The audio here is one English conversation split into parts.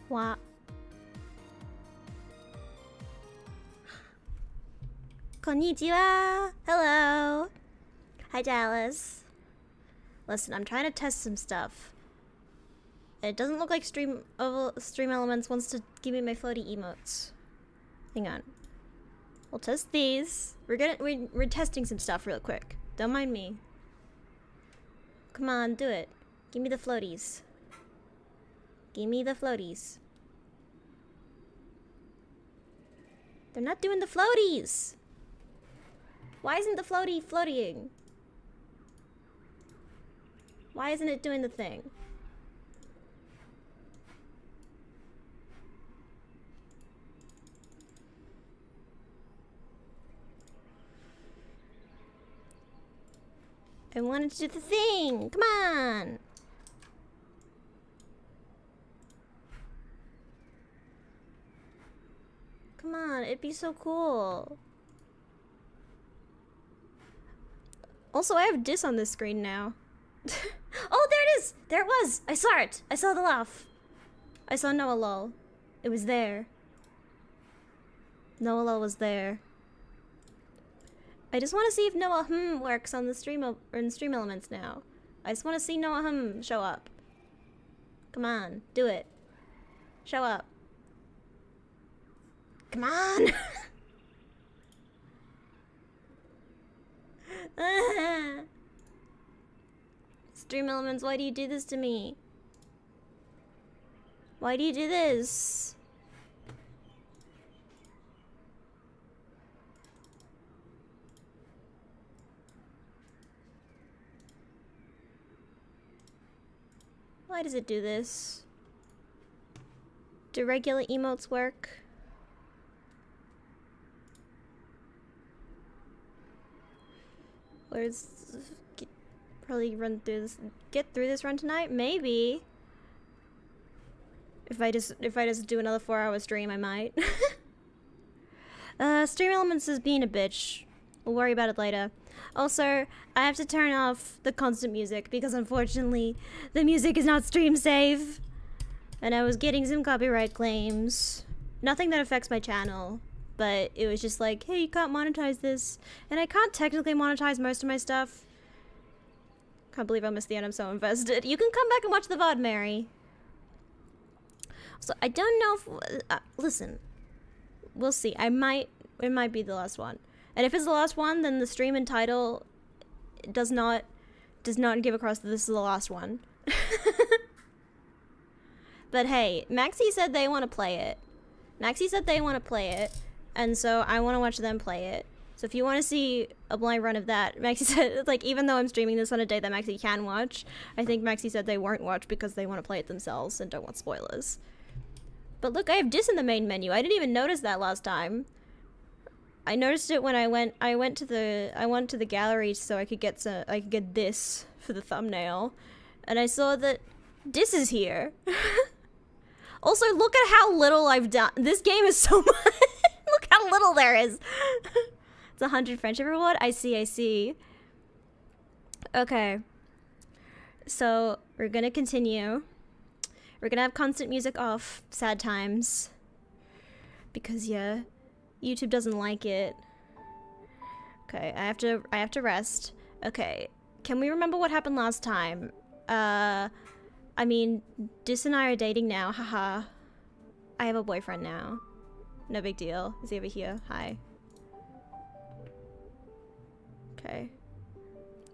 What? Konnichiwa! Hello! Hi, Dallas. Listen, I'm trying to test some stuff. It doesn't look like Stream Elements wants to give me my floaty emotes. Hang on. We'll test these. We're testing some stuff real quick. Don't mind me. Come on, do it. Give me the floaties. Give me the floaties. They're not doing the floaties! Why isn't the floaty floating? Why isn't it doing the thing? I wanted to do the thing! Come on! Come on, it'd be so cool. Also, I have dis on this screen now. Oh, there it is! There it was! I saw it! I saw the laugh. I saw Noah lol. It was there. Noah lol was there. I just want to see if Noah works on the stream in Stream Elements now. I just want to see Noah show up. Come on, do it. Show up. Come on! Stream Elements, why do you do this to me? Why do you do this? Why does it do this? Do regular emotes work? Where's... Probably run through this... Get through this run tonight? Maybe. If I just do another 4-hour stream, I might. Stream Elements is being a bitch. We'll worry about it later. Also, I have to turn off the constant music because unfortunately the music is not stream safe. And I was getting some copyright claims. Nothing that affects my channel, but it was just like, hey, you can't monetize this. And I can't technically monetize most of my stuff. Can't believe I missed the end, I'm so invested. You can come back and watch the VOD, Mary. So I don't know if, listen, we'll see. It might be the last one. And if it's the last one, then the stream and title does not give across that this is the last one. But hey, Maxie said they want to play it. Maxie said they want to play it, and so I want to watch them play it. So if you want to see a blind run of that, Maxie said, like, even though I'm streaming this on a day that Maxie can watch, I think Maxie said they won't watch because they want to play it themselves and don't want spoilers. But look, I have dis in the main menu. I didn't even notice that last time. I noticed it when I went to the gallery so I could get this for the thumbnail, and I saw that dis is here. Also, look at how little I've done. This game is so much. Look how little there is. It's 100 friendship reward. I see. Okay. So we're gonna continue. We're gonna have constant music off. Sad times. Because yeah. YouTube doesn't like it. Okay, I have to rest. Okay, can we remember what happened last time? I mean, Dis and I are dating now, haha. I have a boyfriend now. No big deal. Is he over here? Hi. Okay.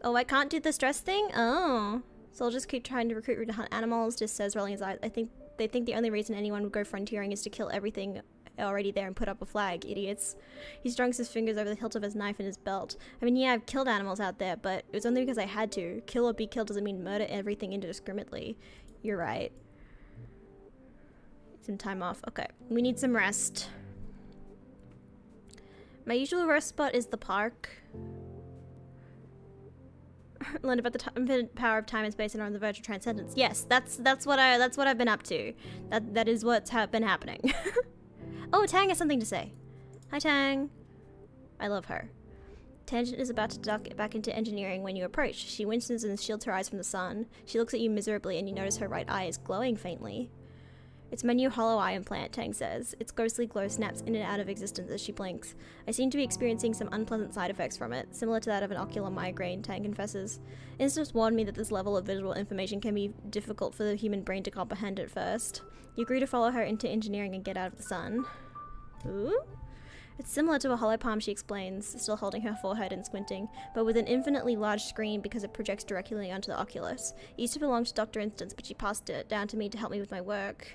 Oh, I can't do the stress thing? Oh. So I'll just keep trying to recruit to hunt animals, just says rolling his eyes. They think the only reason anyone would go frontiering is to kill everything already there and put up a flag, idiots. He strung his fingers over the hilt of his knife in his belt. I mean, yeah, I've killed animals out there, but it was only because I had to. Kill or be killed doesn't mean murder everything indiscriminately. You're right. Some time off. Okay, we need some rest. My usual rest spot is the park. Learned about the infinite power of time and space and on the verge of transcendence. Yes, that's what I've been up to. That is what's been happening. Oh, Tang has something to say. Hi, Tang. I love her. Tangent is about to duck back into engineering when you approach. She winces and shields her eyes from the sun. She looks at you miserably and you notice her right eye is glowing faintly. It's my new hollow eye implant, Tang says. Its ghostly glow snaps in and out of existence as she blinks. I seem to be experiencing some unpleasant side effects from it, similar to that of an ocular migraine, Tang confesses. Instincts warned me that this level of visual information can be difficult for the human brain to comprehend at first. You agree to follow her into engineering and get out of the sun. Ooh? It's similar to a hollow palm, she explains, still holding her forehead and squinting, but with an infinitely large screen because it projects directly onto the oculus. It used to belong to Dr. Instance, but she passed it down to me to help me with my work.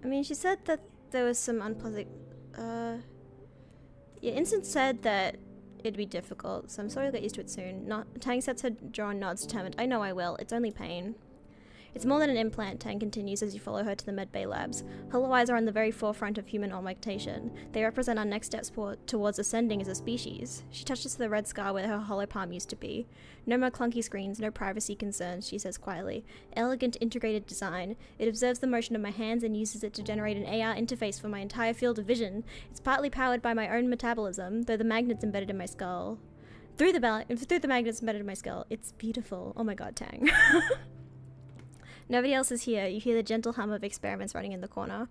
I mean, she said that there was some unpleasant, yeah, Instant said that it'd be difficult, so I'm sorry I'll get used to it soon. Tang sets her jaw and nods, determined. I know I will. It's only pain. It's more than an implant, Tang continues as you follow her to the medbay labs. Hollow eyes are on the very forefront of human augmentation. They represent our next steps towards ascending as a species. She touches the red scar where her hollow palm used to be. No more clunky screens, no privacy concerns, she says quietly. Elegant integrated design. It observes the motion of my hands and uses it to generate an AR interface for my entire field of vision. It's partly powered by my own metabolism, though the magnet's embedded in my skull. Through the magnet's embedded in my skull. It's beautiful. Oh my god, Tang. Nobody else is here. You hear the gentle hum of experiments running in the corner.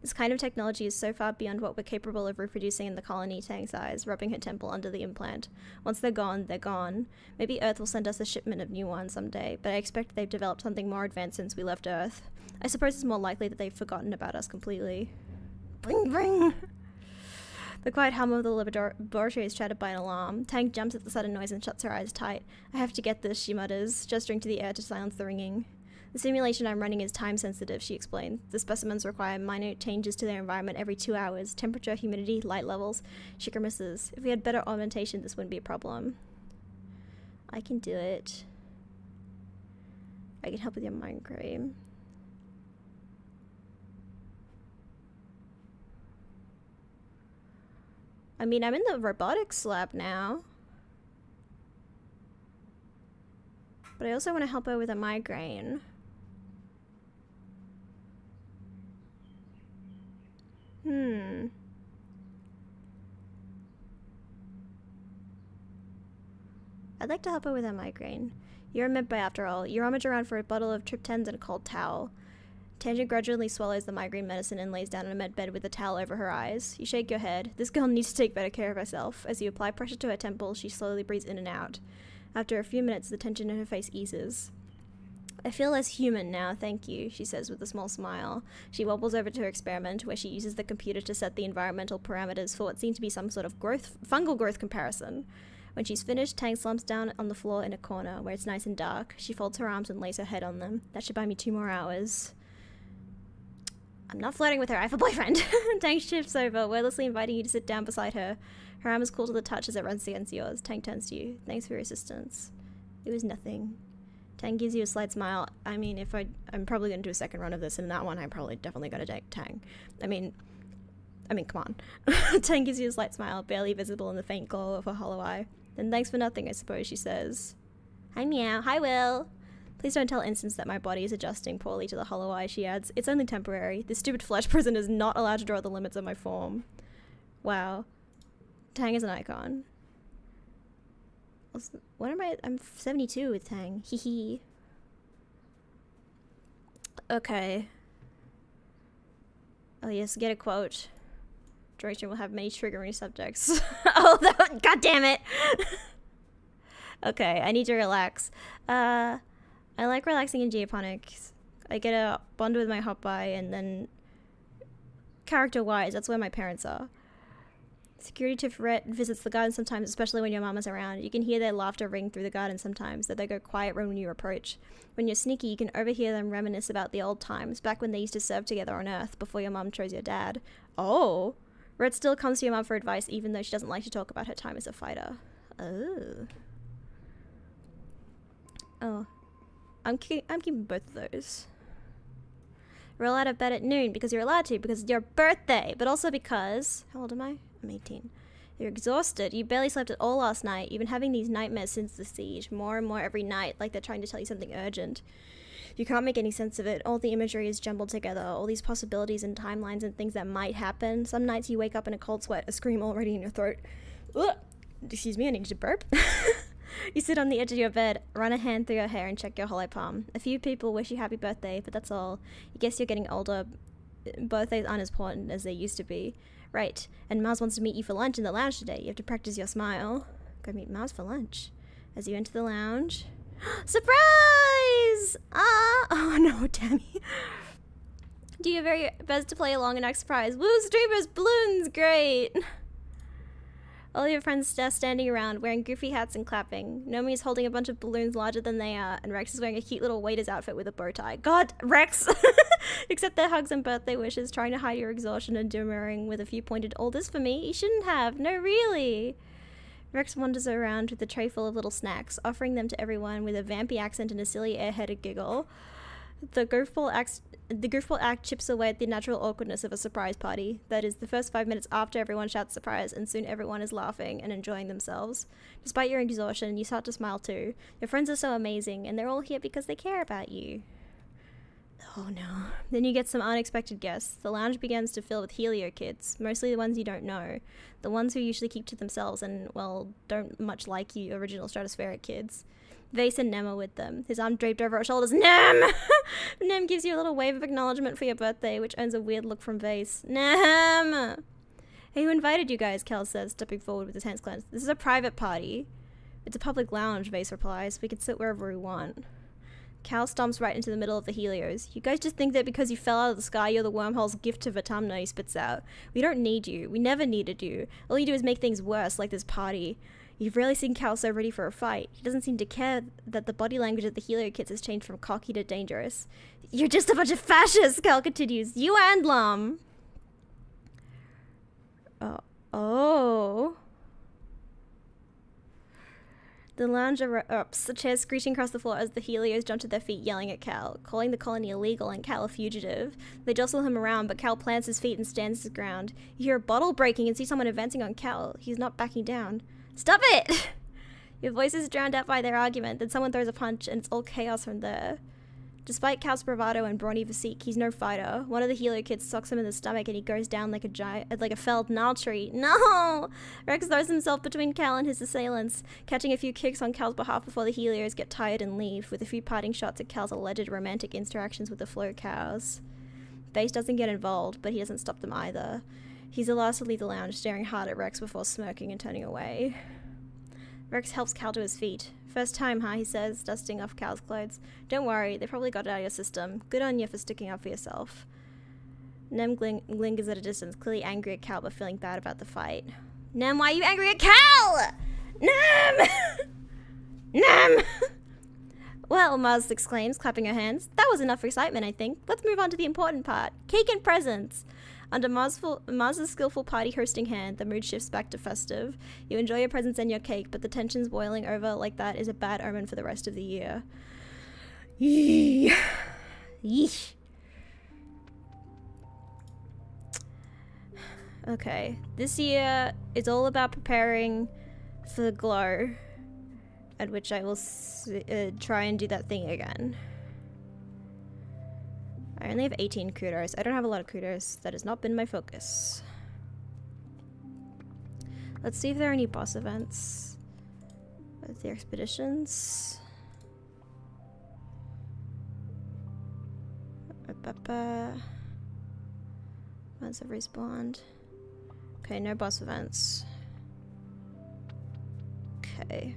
This kind of technology is so far beyond what we're capable of reproducing in the colony, Tang sighs, rubbing her temple under the implant. Once they're gone, they're gone. Maybe Earth will send us a shipment of new ones someday, but I expect they've developed something more advanced since we left Earth. I suppose it's more likely that they've forgotten about us completely. Bring, bring! The quiet hum of the laboratory is shattered by an alarm. Tang jumps at the sudden noise and shuts her eyes tight. I have to get this, she mutters, gesturing to the air to silence the ringing. The simulation I'm running is time-sensitive, she explained. The specimens require minute changes to their environment every 2 hours. Temperature, humidity, light levels. She grimaces. If we had better augmentation, this wouldn't be a problem. I can do it. I can help with your mind cream. I mean, I'm in the robotics lab now. But I also want to help her with a migraine. I'd like to help her with her migraine. You're a medbay after all. You rummage around for a bottle of triptans and a cold towel. Tangent gradually swallows the migraine medicine and lays down on a med bed with a towel over her eyes. You shake your head. This girl needs to take better care of herself. As you apply pressure to her temple, she slowly breathes in and out. After a few minutes, the tension in her face eases. I feel less human now, thank you, she says with a small smile. She wobbles over to her experiment, where she uses the computer to set the environmental parameters for what seemed to be some sort of fungal growth comparison. When she's finished, Tang slumps down on the floor in a corner, where it's nice and dark. She folds her arms and lays her head on them. That should buy me 2 more hours. I'm not flirting with her, I have a boyfriend. Tang shifts over, wordlessly inviting you to sit down beside her. Her arm is cool to the touch as it runs against yours. Tang turns to you. Thanks for your assistance. It was nothing. Tang gives you a slight smile. I mean, I'm probably going to do a second run of this, and that one I'm probably definitely going to take Tang. I mean, come on. Tang gives you a slight smile, barely visible in the faint glow of her hollow eye. Then thanks for nothing, I suppose, she says. Hi, Meow. Hi, Will. Please don't tell Instance that my body is adjusting poorly to the hollow eye, she adds. It's only temporary. This stupid flesh prison is not allowed to draw the limits of my form. Wow. Tang is an icon. What am I? I'm 72 with Tang. Hee hee. Okay. Oh yes, get a quote. Duration will have many triggering subjects. Oh, god damn it! Okay, I need to relax. I like relaxing in geoponics. I get a bond with my hot buy, and then character-wise, that's where my parents are. Security Tiferet visits the garden sometimes, especially when your mama's around. You can hear their laughter ring through the garden sometimes, though they go quiet when you approach. When you're sneaky, you can overhear them reminisce about the old times, back when they used to serve together on Earth, before your mom chose your dad. Oh! Red still comes to your mom for advice, even though she doesn't like to talk about her time as a fighter. Oh. Oh. I'm keeping both of those. Roll out of bed at noon because you're allowed to, because it's your birthday, but also because... How old am I? I'm 18. You're exhausted. You barely slept at all last night. You've been having these nightmares since the siege, more and more every night, like they're trying to tell you something urgent. You can't make any sense of it. All the imagery is jumbled together, all these possibilities and timelines and things that might happen. Some nights you wake up in a cold sweat, a scream already in your throat. Ugh. Excuse me, I need to burp. You sit on the edge of your bed, run a hand through your hair and check your hollow palm. A few people wish you happy birthday, but that's all. You guess you're getting older. Birthdays aren't as important as they used to be. Right, and Mars wants to meet you for lunch in the lounge today. You have to practice your smile. Go meet Mars for lunch. As you enter the lounge... Surprise! Ah! Oh no, Tammy. Do your very best to play along and act surprised. Woo, streamers, balloons, great! All your friends are standing around, wearing goofy hats and clapping. Nomia is holding a bunch of balloons larger than they are, and Rex is wearing a cute little waiter's outfit with a bow tie. God, Rex! Accept their hugs and birthday wishes, trying to hide your exhaustion and demurring with a few pointed, all this for me? You shouldn't have. No, really. Rex wanders around with a tray full of little snacks, offering them to everyone with a vampy accent and a silly airheaded giggle. The goofball act chips away at the natural awkwardness of a surprise party. That is, the first 5 minutes after everyone shouts surprise, and soon everyone is laughing and enjoying themselves. Despite your exhaustion, you start to smile too. Your friends are so amazing, and they're all here because they care about you. Oh no. Then you get some unexpected guests. The lounge begins to fill with Helio kids, mostly the ones you don't know. The ones who usually keep to themselves and, well, don't much like you original stratospheric kids. Vase and Nem are with them, his arm draped over her shoulders. Nem! Nem gives you a little wave of acknowledgement for your birthday, which earns a weird look from Vase. Nem! Hey, who invited you guys? Cal says, stepping forward with his hands clenched. This is a private party. It's a public lounge, Vase replies. We can sit wherever we want. Cal stomps right into the middle of the Helios. You guys just think that because you fell out of the sky, you're the wormhole's gift to Vatamna, he spits out. We don't need you. We never needed you. All you do is make things worse, like this party. You've rarely seen Cal so ready for a fight. He doesn't seem to care that the body language of the Helio kids has changed from cocky to dangerous. You're just a bunch of fascists, Cal continues. You and Lum. Oh. The lounge erupts, the chairs screeching across the floor as the Helios jump to their feet, yelling at Cal, calling the colony illegal and Cal a fugitive. They jostle him around, but Cal plants his feet and stands his ground. You hear a bottle breaking and see someone advancing on Cal. He's not backing down. Stop it! Your voice is drowned out by their argument, then someone throws a punch and it's all chaos from there. Despite Cal's bravado and brawny physique, he's no fighter. One of the Helio kids socks him in the stomach and he goes down like a felled gnarl tree. No! Rex throws himself between Cal and his assailants, catching a few kicks on Cal's behalf before the Helios get tired and leave, with a few parting shots at Cal's alleged romantic interactions with the Flow cows. Base doesn't get involved, but he doesn't stop them either. He's the last to leave the lounge, staring hard at Rex before smirking and turning away. Rex helps Cal to his feet. First time, huh, he says, dusting off Cal's clothes. Don't worry, they probably got it out of your system. Good on you for sticking up for yourself. Nem lingers at a distance, clearly angry at Cal but feeling bad about the fight. Nem, why are you angry at Cal? Nem! Nem! Well, Mars exclaims, clapping her hands. That was enough excitement, I think. Let's move on to the important part. Cake and presents! Under Mars's skillful party hosting hand, the mood shifts back to festive. You enjoy your presents and your cake, but the tensions boiling over like that is a bad omen for the rest of the year. Yeesh. Okay, this year is all about preparing for the glow, at which I will try and do that thing again. I only have 18 kudos. I don't have a lot of kudos. That has not been my focus. Let's see if there are any boss events with the expeditions. Once have respawned. Okay, no boss events. Okay.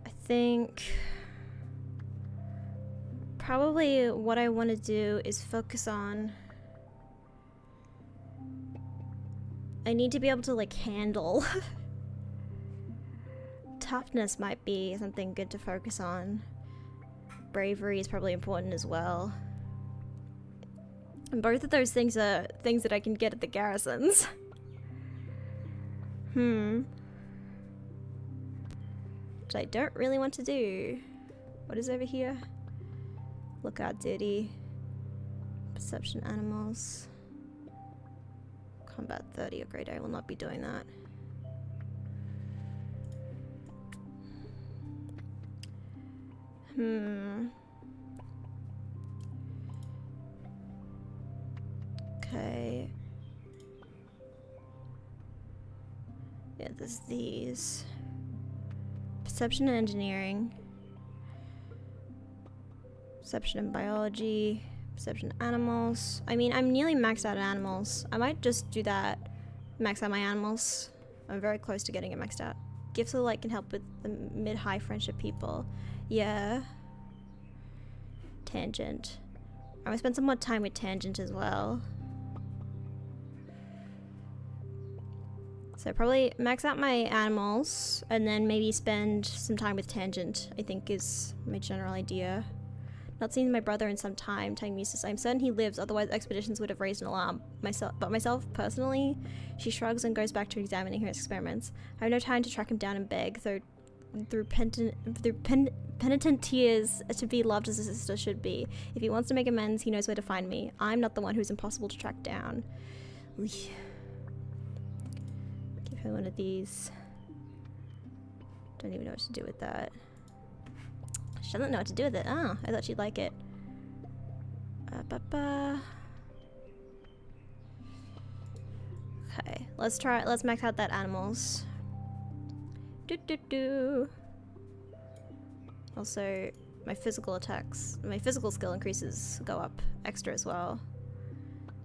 I think probably what I want to do is focus on... I need to be able to, like, handle. Toughness might be something good to focus on. Bravery is probably important as well. And both of those things are things that I can get at the garrisons. Which I don't really want to do. What is over here? Lookout duty. Perception animals. Combat 30 or greater. I will not be doing that. Okay. Yeah, there's these. Perception and engineering. Perception and biology. Perception animals. I mean, I'm nearly maxed out on animals. I might just do that. Max out my animals. I'm very close to getting it maxed out. Gifts of light can help with the mid-high friendship people. Yeah. Tangent. I'm gonna spend some more time with Tangent as well. So probably max out my animals and then maybe spend some time with Tangent, I think is my general idea. Not seen my brother in some time, telling me I'm certain he lives, otherwise expeditions would have raised an alarm. Myself personally, she shrugs and goes back to examining her experiments. I have no time to track him down and beg, though through penitent tears to be loved as a sister should be. If he wants to make amends, he knows where to find me. I'm not the one who's impossible to track down. Give her one of these. Don't even know what to do with that. She doesn't know what to do with it. Oh, I thought she'd like it. Okay, let's max out that animals. Also, my physical attacks, my physical skill increases go up extra as well.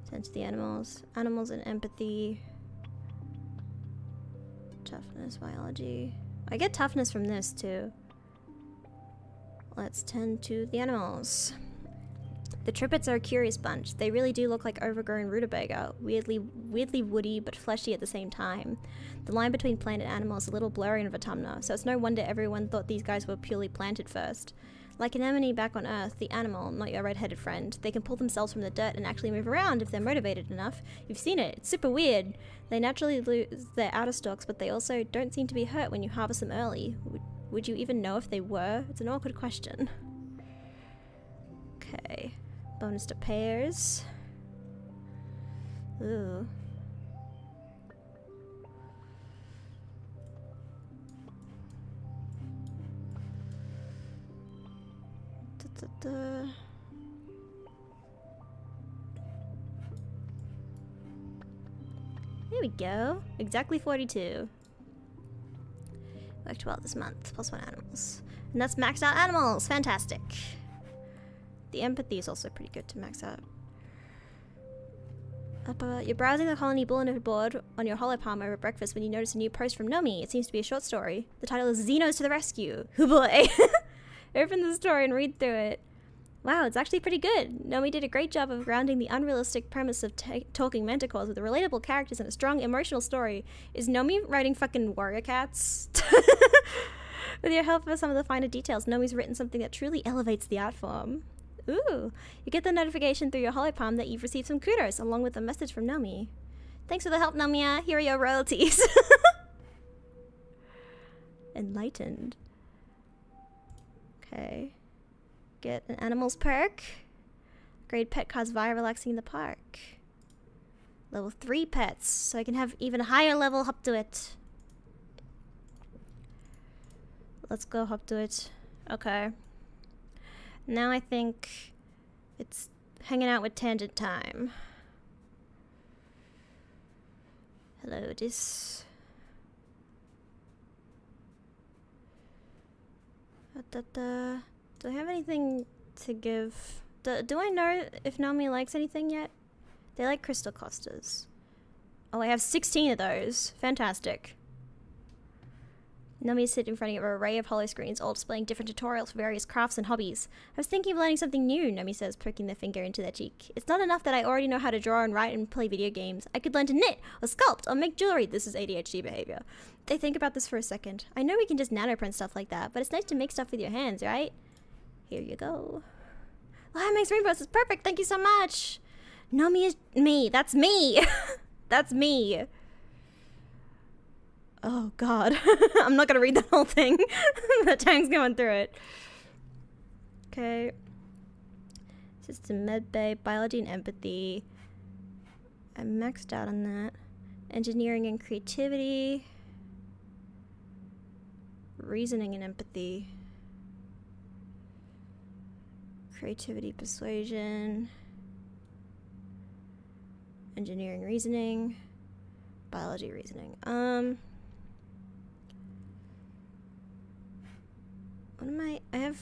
Tend to the animals. Animals and empathy. Toughness, biology. I get toughness from this too. Let's tend to the animals. The Trippets are a curious bunch. They really do look like overgrown rutabaga, weirdly woody but fleshy at the same time. The line between plant and animal is a little blurry in Vatumna, so it's no wonder everyone thought these guys were purely planted first. Like an anemone back on Earth, the animal, not your red-headed friend, they can pull themselves from the dirt and actually move around if they're motivated enough. You've seen it. It's super weird. They naturally lose their outer stalks, but they also don't seem to be hurt when you harvest them early. Would you even know if they were? It's an awkward question. Okay. Bonus to pairs. Ooh. There we go. Exactly 42. Worked well this month. +1 animals. And that's maxed out animals. Fantastic. The empathy is also pretty good to max out. You're browsing the colony bulletin board on your holopalm over breakfast when you notice a new post from Nomi. It seems to be a short story. The title is Xenos to the Rescue. Hoo boy. Open the story and read through it. Wow, it's actually pretty good. Nomi did a great job of grounding the unrealistic premise of talking manticores with relatable characters and a strong emotional story. Is Nomi writing fucking warrior cats? With your help for some of the finer details, Nomi's written something that truly elevates the art form. Ooh, you get the notification through your holopalm that you've received some kudos, along with a message from Nomi. Thanks for the help, Nomia. Here are your royalties. Enlightened. Okay. Get an animals perk. Grade pet cards via relaxing in the park. Level 3 pets, so I can have even a higher level up to it. Let's go up to it. Okay. Now I think it's hanging out with Tangent time. Hello, this. Do I have anything to give? Do I know if Nomi likes anything yet? They like crystal clusters. Oh, I have 16 of those. Fantastic. Nomi is sitting in front of an array of holo screens, all displaying different tutorials for various crafts and hobbies. I was thinking of learning something new, Nomi says, poking their finger into their cheek. It's not enough that I already know how to draw and write and play video games. I could learn to knit, or sculpt, or make jewelry. This is ADHD behavior. They think about this for a second. I know we can just nanoprint stuff like that, but it's nice to make stuff with your hands, right? Here you go. Wow, it makes rainbows. It's perfect. Thank you so much. Nomi is me. That's me. That's me. Oh, God. I'm not going to read the whole thing. The time's going through it. Okay. System medbay, biology and empathy. I'm maxed out on that. Engineering and creativity. Reasoning and empathy. Creativity, persuasion, engineering, reasoning, biology, reasoning. What am I have,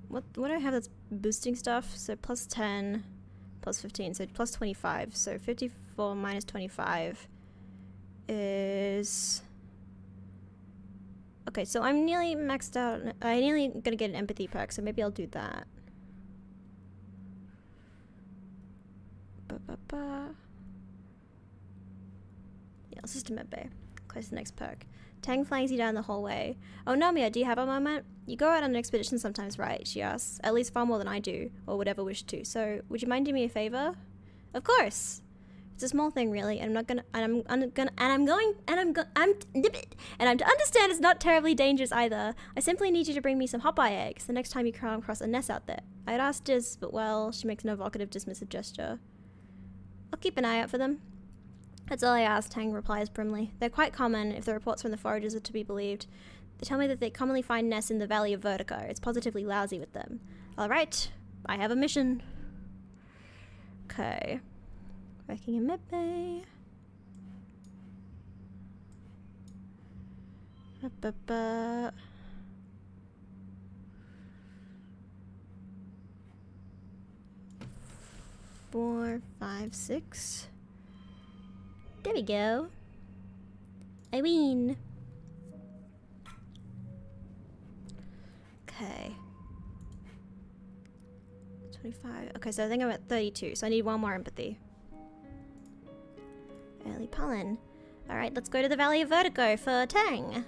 what do I have that's boosting stuff? So plus 10, plus 15, so plus 25. So 54 minus 25 is... Okay, so I'm nearly maxed out. I'm nearly gonna get an empathy perk, so maybe I'll do that. Yeah, let's just do medbay. Close to the next perk. Tang flanks you down the hallway. Oh, Nomia, do you have a moment? You go out on an expedition sometimes, right? She asks. At least far more than I do, or would ever wish to. So, would you mind doing me a favor? Of course. It's a small thing, really, and I'm not gonna, and I'm to understand it's not terribly dangerous either. I simply need you to bring me some hot-eye eggs the next time you come across a nest out there. I'd asked Diz, but well, she makes an evocative, dismissive gesture. I'll keep an eye out for them. That's all I ask, Tang replies primly. They're quite common, if the reports from the foragers are to be believed. They tell me that they commonly find nests in the Valley of Vertigo. It's positively lousy with them. Alright, I have a mission. Okay. Working in medbay. Four, 5, 6. There we go. I win. Okay. 25. Okay, so I think I'm at 32, so I need one more empathy. Early pollen. Alright, let's go to the Valley of Vertigo for Tang.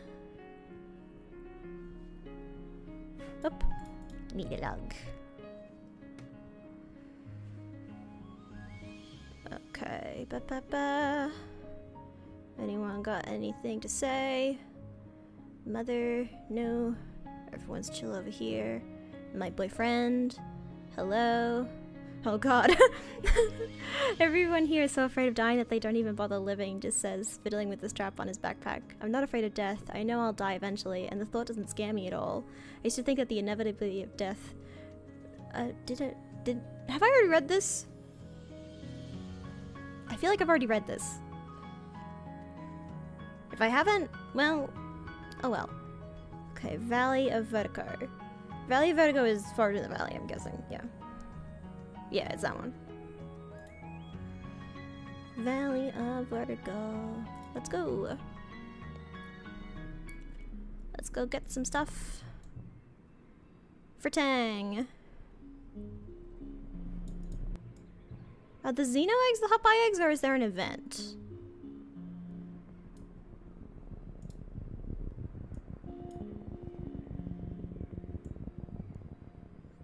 Oop. Meet a log. Okay. Anyone got anything to say? Mother? No. Everyone's chill over here. My boyfriend? Hello? Oh god. Everyone here is so afraid of dying that they don't even bother living, just says, fiddling with the strap on his backpack. I'm not afraid of death. I know I'll die eventually, and the thought doesn't scare me at all. I used to think that the inevitability of death... have I already read this? I feel like I've already read this. If I haven't, well, oh well. Okay, Valley of Vertigo. Valley of Vertigo is Forward in the Valley, I'm guessing, yeah. Yeah, it's that one. Valley of Vertigo. Let's go. Let's go get some stuff. For Tang. Are the Xeno eggs the hot-eye eggs, or is there an event?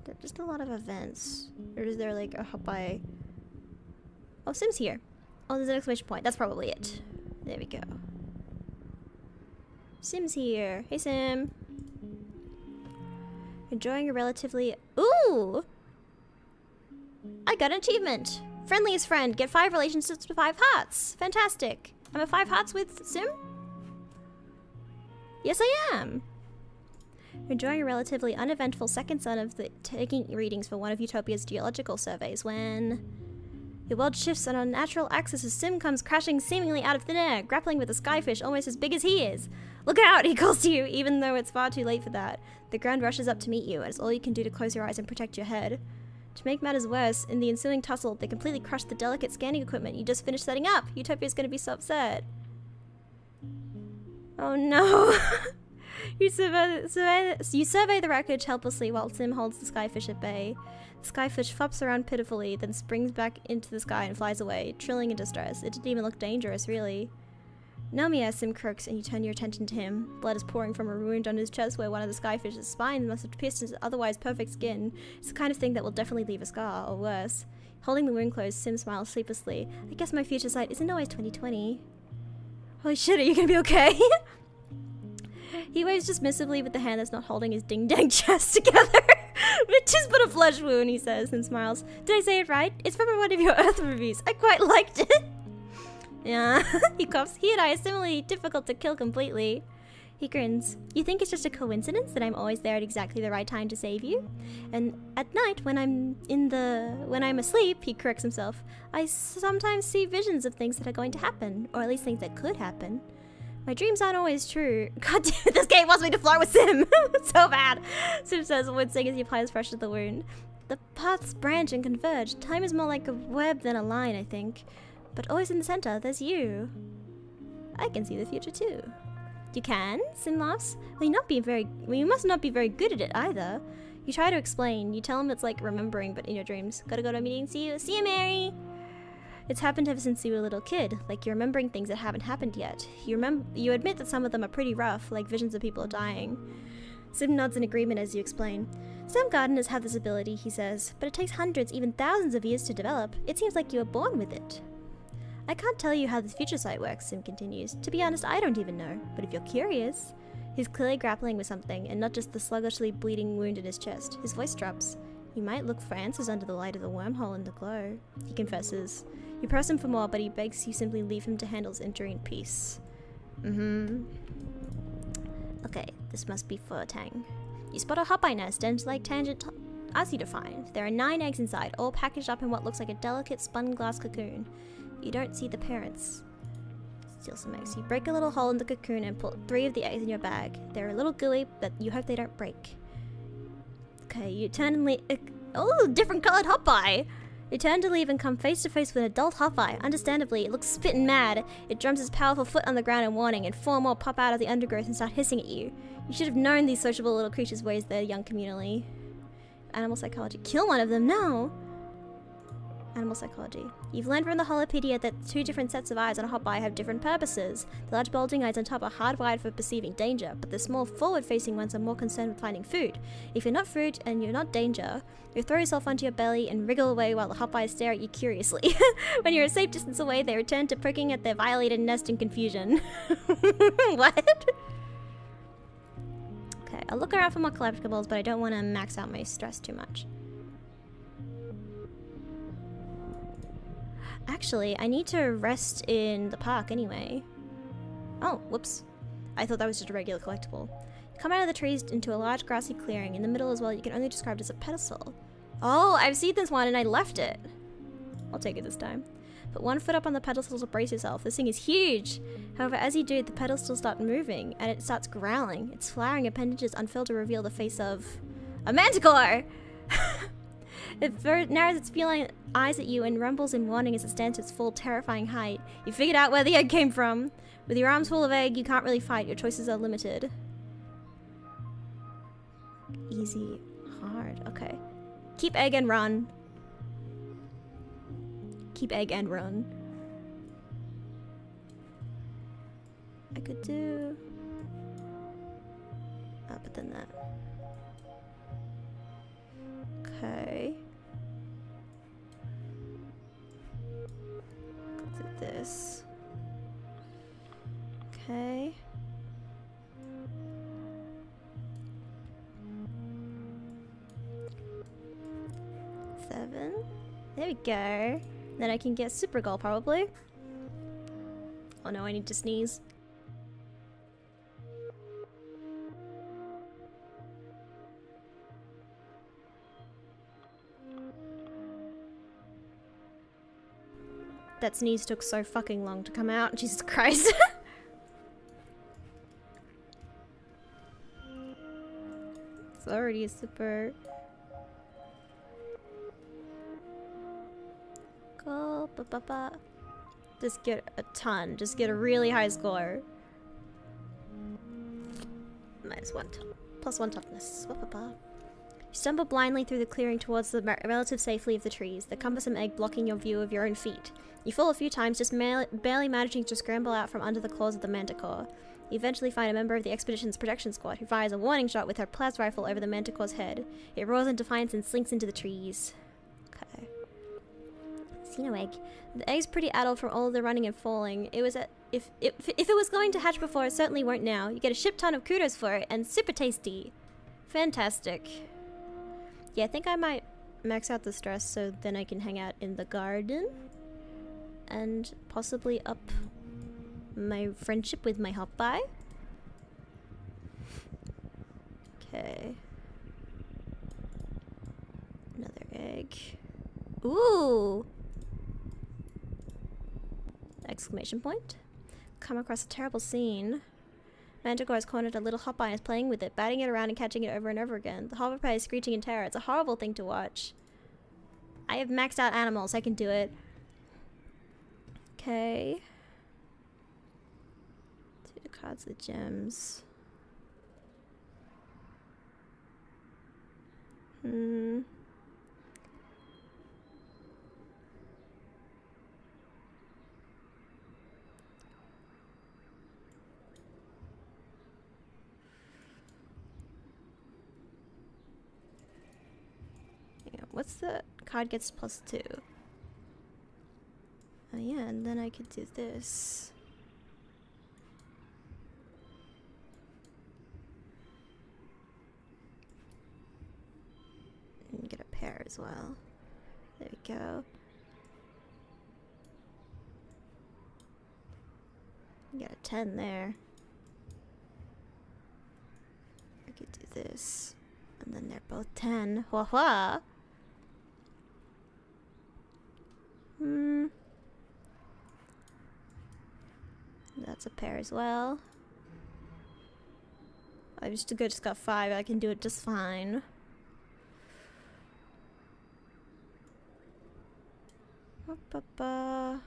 There are just a lot of events. Or is there like a hot-eye... Oh, Sim's here. Oh, there's an exclamation point. That's probably it. There we go. Sim's here. Hey, Sim. Enjoying a relatively... Ooh! I got an achievement! Friendliest friend. Get 5 relationships with 5 hearts. Fantastic. I'm at 5 hearts with Sim? Yes, I am. Enjoying a relatively uneventful second son of the taking readings for one of Utopia's geological surveys when... Your world shifts on a natural axis as Sim comes crashing seemingly out of thin air, grappling with a skyfish almost as big as he is. Look out, he calls to you, even though it's far too late for that. The ground rushes up to meet you, and it's all you can do to close your eyes and protect your head. To make matters worse, in the ensuing tussle, they completely crushed the delicate scanning equipment you just finished setting up. Utopia's gonna be so upset. Oh no. You survey the wreckage helplessly while Sim holds the skyfish at bay. The skyfish flops around pitifully, then springs back into the sky and flies away, trilling in distress. It didn't even look dangerous, really. Nomia, Sim croaks, and you turn your attention to him. Blood is pouring from a wound on his chest where one of the skyfish's spines must have pierced his otherwise perfect skin. It's the kind of thing that will definitely leave a scar, or worse. Holding the wound closed, Sim smiles sleeplessly. I guess my future sight isn't always 20/20. Holy shit, are you gonna be okay? He waves dismissively with the hand that's not holding his ding-dang chest together. Which is but a flesh wound, he says, and smiles. Did I say it right? It's from one of your Earth reviews. I quite liked it. Yeah, he coughs. He and I are similarly difficult to kill completely. He grins. You think it's just a coincidence that I'm always there at exactly the right time to save you? And at night, when I'm asleep, he corrects himself, I sometimes see visions of things that are going to happen, or at least things that could happen. My dreams aren't always true. God damn it, this game wants me to flirt with Sim! So bad! Sim says, wincing as he applies pressure to the wound. The paths branch and converge. Time is more like a web than a line, I think. But always in the center, there's you. I can see the future too. You can? Sim laughs. Well, you must not be very good at it either. You try to explain. You tell him it's like remembering, but in your dreams. Gotta go to a meeting. See you. See you, Mary! It's happened ever since you were a little kid. Like you're remembering things that haven't happened yet. You admit that some of them are pretty rough, like visions of people dying. Sim nods in agreement as you explain. Some gardeners have this ability, he says, but it takes hundreds, even thousands of years to develop. It seems like you were born with it. I can't tell you how this future sight works, Sim continues. To be honest, I don't even know. But if you're curious... He's clearly grappling with something, and not just the sluggishly bleeding wound in his chest. His voice drops. You might look for answers under the light of the wormhole in the glow, he confesses. You press him for more, but he begs you simply leave him to handle his injury in peace. Okay, this must be for Tang. You spot a hop-eye nest, and like Tangent asks you to find. There are 9 eggs inside, all packaged up in what looks like a delicate spun glass cocoon. You don't see the parents. Steal some eggs. You break a little hole in the cocoon and put 3 of the eggs in your bag. They're a little gooey, but you hope they don't break. Okay, you turn and leave. Oh, different colored hop-eye! You turn to leave and come face to face with an adult hop-eye. Understandably, it looks spittin' mad. It drums its powerful foot on the ground in warning, and 4 more pop out of the undergrowth and start hissing at you. You should have known these sociable little creatures raise their young communally. Animal psychology. Kill one of them? No! Animal psychology. You've learned from the holopedia that 2 different sets of eyes on a hop-eye have different purposes. The large bulging eyes on top are hardwired for perceiving danger, but the small forward-facing ones are more concerned with finding food. If you're not food and you're not danger, you throw yourself onto your belly and wriggle away while the hop-eyes stare at you curiously. When you're a safe distance away, they return to pricking at their violated nest in confusion. What? Okay, I'll look around for more collectibles, but I don't want to max out my stress too much. Actually, I need to rest in the park anyway. Oh, whoops. I thought that was just a regular collectible. You come out of the trees into a large grassy clearing. In the middle as well, you can only describe it as a pedestal. Oh, I've seen this one and I left it. I'll take it this time. Put 1 foot up on the pedestal to brace yourself. This thing is huge. However, as you do, the pedestals start moving and it starts growling. Its flowering appendages unfurl to reveal the face of a manticore! It narrows its feline eyes at you and rumbles in warning as it stands to its full, terrifying height. You figured out where the egg came from. With your arms full of egg, you can't really fight. Your choices are limited. Easy. Hard. Okay. Keep egg and run. Keep egg and run. I could do... Oh, but then that. Okay. Let's do this. Okay. Seven. There we go. Then I can get super goal probably. Oh no, I need to sneeze. That sneeze took so fucking long to come out. Jesus Christ. It's already a super... Go, ba ba ba. Just get a ton. Just get a really high score. -1. +1 toughness. Ba ba ba. You stumble blindly through the clearing towards the relative safety of the trees, the cumbersome egg blocking your view of your own feet. You fall a few times, just barely managing to scramble out from under the claws of the manticore. You eventually find a member of the expedition's protection squad who fires a warning shot with her plas rifle over the manticore's head. It roars in defiance and slinks into the trees. Okay. See no egg. The egg's pretty addled from all of the running and falling. It was if it was going to hatch before, it certainly won't now. You get a ship ton of kudos for it, and super tasty. Fantastic. Yeah, I think I might max out the stress so then I can hang out in the garden. And possibly up my friendship with my hop-by. Okay. Another egg. Ooh! Exclamation point. Come across a terrible scene. Manticore has cornered a little hopeye and is playing with it, batting it around and catching it over and over again. The hopeye is screeching in terror. It's a horrible thing to watch. I have maxed out animals. I can do it. Okay. 2 cards of gems. What's the card gets +2? Oh yeah, and then I could do this. And get a pair as well. There we go. Get a 10 there. I could do this. And then they're both 10. Hua hua! That's a pair as well. I just got 5. I can do it just fine. I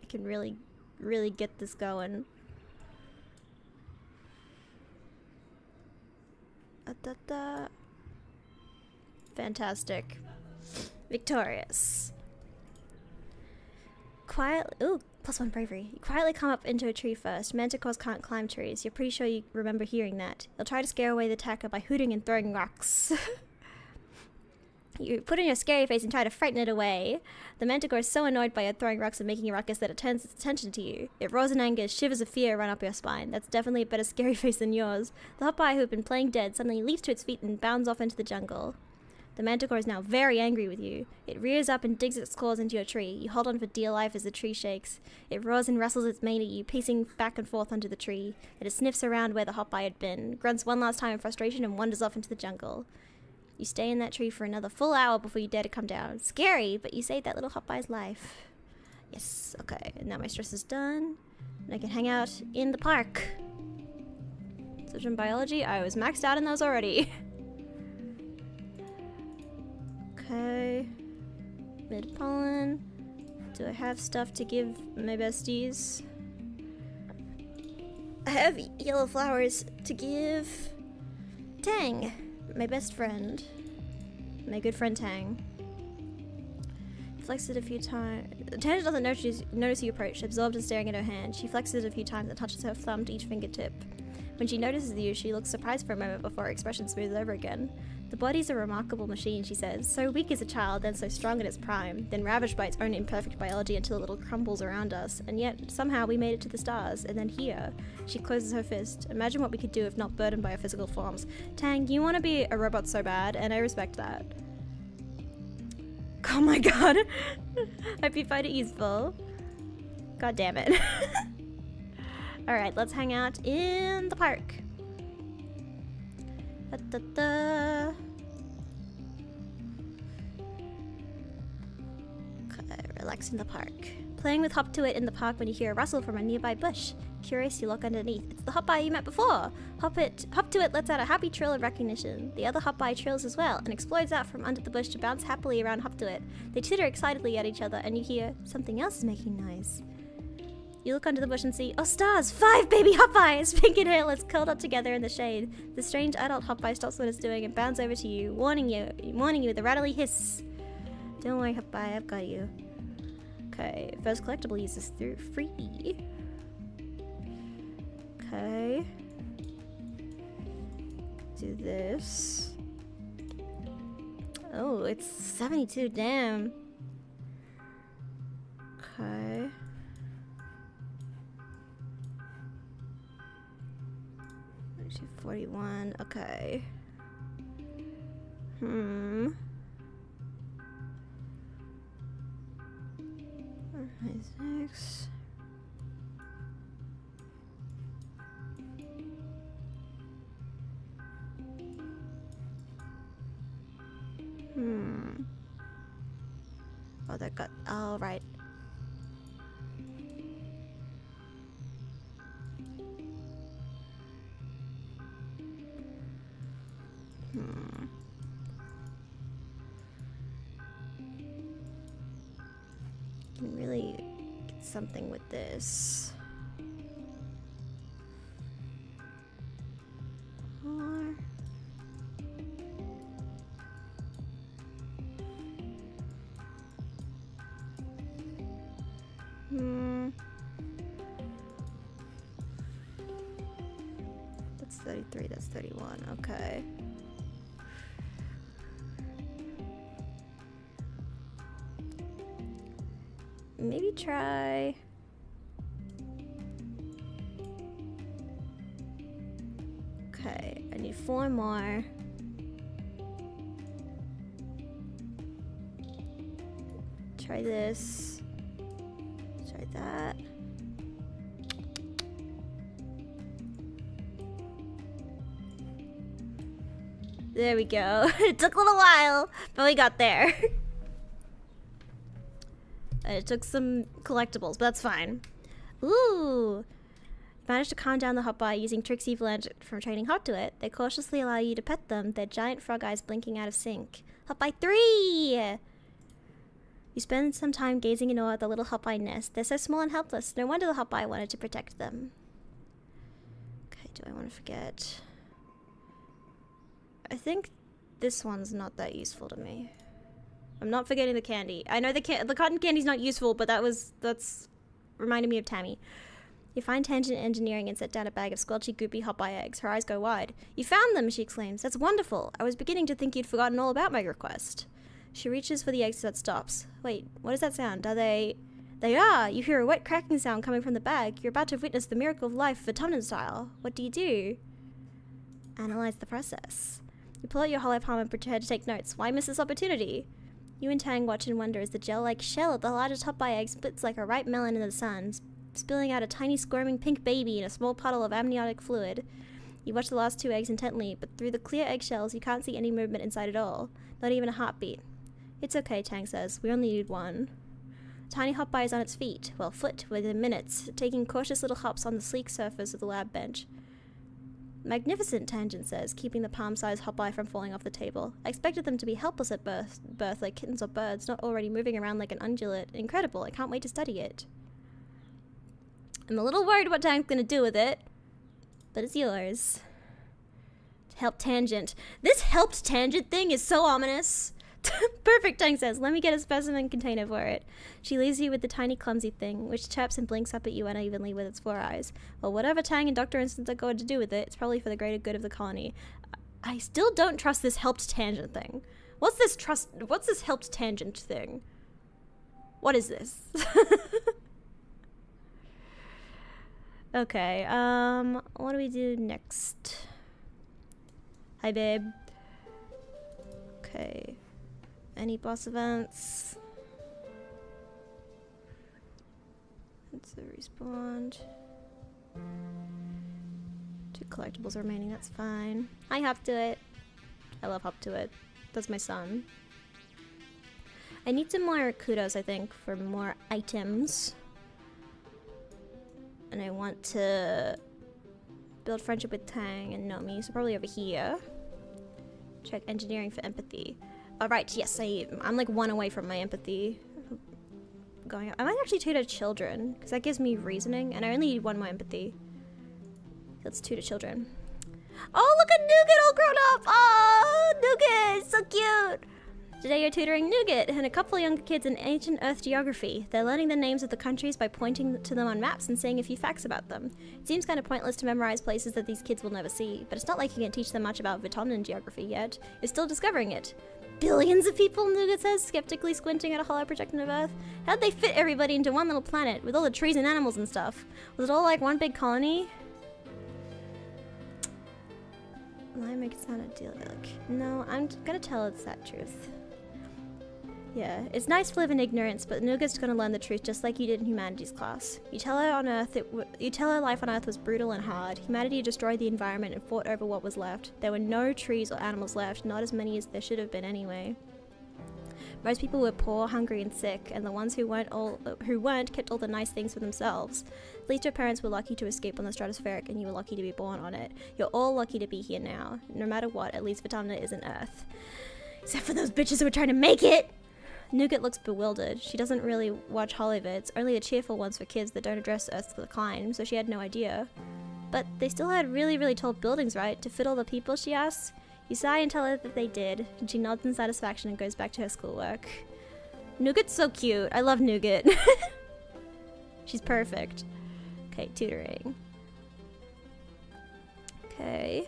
can really get this going. Fantastic. Victorious. Ooh, +1 bravery. You quietly come up into a tree first. Manticores can't climb trees. You're pretty sure you remember hearing that. You'll try to scare away the attacker by hooting and throwing rocks. You put on your scary face and try to frighten it away. The manticore is so annoyed by your throwing rocks and making a ruckus that it turns its attention to you. It roars in anger, shivers of fear run up your spine. That's definitely a better scary face than yours. The hopeye who had been playing dead suddenly leaps to its feet and bounds off into the jungle. The manticore is now very angry with you. It rears up and digs its claws into your tree. You hold on for dear life as the tree shakes. It roars and wrestles its mane at you, pacing back and forth under the tree. It sniffs around where the hopeye had been, grunts one last time in frustration and wanders off into the jungle. You stay in that tree for another full hour before you dare to come down. Scary, but you saved that little hopeye's life. Yes, okay. Now my stress is done. And I can hang out in the park. Social and biology, I was maxed out in those already. Okay. Mid pollen. Do I have stuff to give my besties? I have yellow flowers to give Tang, my best friend. My good friend Tang. Flexes it a few times. Tang doesn't notice you approach, absorbed and staring at her hand. She flexes it a few times and touches her thumb to each fingertip. When she notices you, she looks surprised for a moment before her expression smooths over again. The body's a remarkable machine, she says. So weak as a child, then so strong in its prime, then ravaged by its own imperfect biology until a little crumbles around us. And yet, somehow we made it to the stars. And then here, she closes her fist. Imagine what we could do if not burdened by our physical forms. Tang, you want to be a robot so bad, and I respect that. Oh my god. Hope you find it useful. God damn it. Alright, let's hang out in the park. Okay, relax in the park. Playing with Hop to It in the park when you hear a rustle from a nearby bush. Curious, you look underneath. It's the hopeye you met before! Hop to It lets out a happy trill of recognition. The other hopeye trills as well, and explodes out from under the bush to bounce happily around Hop to It. They titter excitedly at each other, and you hear something else is making noise. You look under the bush and see, oh stars, 5 baby hopeyes! Pink and hairless, curled up together in the shade. The strange adult hopeye stops what it's doing and bounds over to you, warning you with a rattly hiss. Don't worry, hopeye, I've got you. Okay, first collectible uses through free. Okay. Do this. Oh, it's 72, damn. Okay. 41, okay. 26. Oh, that got. Oh, right. Can really get something with this. Or that's 33, that's 31, okay. Maybe try... Okay, I need 4 more. Try this. Try that. There we go. It took a little while, but we got there. It took some collectibles, but that's fine. Ooh! Managed to calm down the hotbar using tricks you've learned from training hot to it. They cautiously allow you to pet them, their giant frog eyes blinking out of sync. Hotbar 3! You spend some time gazing in awe at the little hotbar nest. They're so small and helpless. No wonder the hotbar wanted to protect them. Okay, do I want to forget? I think this one's not that useful to me. I'm not forgetting the candy. I know the cotton candy's not useful, but that's reminded me of Tammy. You find Tangent Engineering and set down a bag of squelchy, goopy hot-buy eggs. Her eyes go wide. You found them, she exclaims. That's wonderful. I was beginning to think you'd forgotten all about my request. She reaches for the eggs that stops. Wait, what does that sound? Are they... They are! You hear a wet cracking sound coming from the bag. You're about to witness the miracle of life, Vtuber style. What do? Analyze the process. You pull out your hollow palm and prepare to take notes. Why miss this opportunity? You and Tang watch in wonder as the gel-like shell of the largest hot-buy egg splits like a ripe melon in the sun, spilling out a tiny squirming pink baby in a small puddle of amniotic fluid. You watch the last 2 eggs intently, but through the clear eggshells you can't see any movement inside at all. Not even a heartbeat. It's okay, Tang says. We only need 1. The tiny hot-buy is on its feet. Well, foot within minutes, taking cautious little hops on the sleek surface of the lab bench. Magnificent, Tangent says, keeping the palm-sized hot-buy from falling off the table. I expected them to be helpless at birth like kittens or birds, not already moving around like an ungulate. Incredible, I can't wait to study it. I'm a little worried what Tang's gonna do with it, but it's yours. Help Tangent. This helped Tangent thing is so ominous. Perfect, Tang says. Let me get a specimen container for it. She leaves you with the tiny clumsy thing, which chirps and blinks up at you unevenly with its 4 eyes. Well, whatever Tang and Dr. Instant are going to do with it, it's probably for the greater good of the colony. I still don't trust this helped Tangent thing. What's this helped Tangent thing? What is this? Okay, what do we do next? Hi, babe. Okay. Any boss events? It's a respawn. 2 collectibles remaining, that's fine. Hi, Hop to It. I love Hop to It. That's my son. I need some more kudos, I think, for more items. And I want to build friendship with Tang and Nomi, so probably over here. Check engineering for empathy. Alright, yes, I'm like 1 away from my empathy going up. I might actually tutor children, because that gives me reasoning, and I only need 1 more empathy. Let's tutor children. Oh, look at Nougat all grown up! Oh, Nougat, so cute! Today you're tutoring Nougat and a couple of younger kids in ancient Earth geography. They're learning the names of the countries by pointing to them on maps and saying a few facts about them. It seems kind of pointless to memorize places that these kids will never see, but it's not like you can teach them much about Vtuber geography yet. You're still discovering it. Billions of people, Nougat says, skeptically squinting at a hollow projection of Earth. How'd they fit everybody into one little planet, with all the trees and animals and stuff? Was it all like one big colony? Will I make it sound idyllic? No, I'm gonna tell it's that truth. Yeah, it's nice to live in ignorance, but Nougat's gonna learn the truth just like you did in humanities class. You tell her life on Earth was brutal and hard. Humanity destroyed the environment and fought over what was left. There were no trees or animals left, not as many as there should have been anyway. Most people were poor, hungry, and sick, and the ones who weren't kept all the nice things for themselves. At least your parents were lucky to escape on the stratospheric, and you were lucky to be born on it. You're all lucky to be here now. No matter what, at least Vitamina isn't Earth. Except for those bitches who were trying to make it! Nougat looks bewildered. She doesn't really watch Hollyvids, only the cheerful ones for kids that don't address Earth's decline, so she had no idea. But they still had really, really tall buildings, right? To fit all the people, she asks. You sigh and tell her that they did, and she nods in satisfaction and goes back to her schoolwork. Nougat's so cute. I love Nougat. She's perfect. Okay, tutoring. Okay.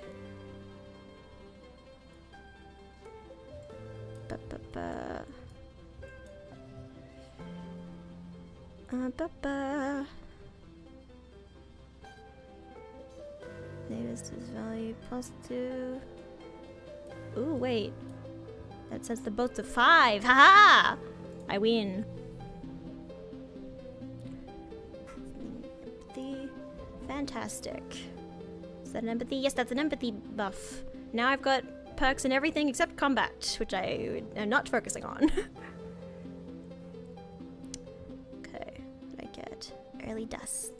Name is value +2. Ooh, wait. That sets the both to 5. Haha! I win. Empathy. Fantastic. Is that an empathy? Yes, that's an empathy buff. Now I've got perks and everything except combat, which I am not focusing on. Okay, what I get? Early dust.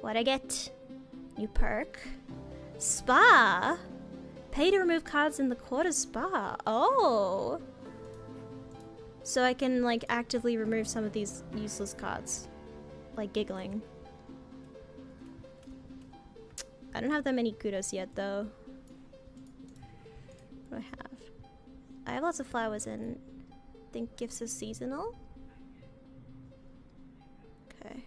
What I get? New perk. Spa? Pay to remove cards in the quarter spa. Oh! So I can, like, actively remove some of these useless cards. Like giggling. I don't have that many kudos yet, though. What do I have? I have lots of flowers and I think gifts are seasonal. Okay.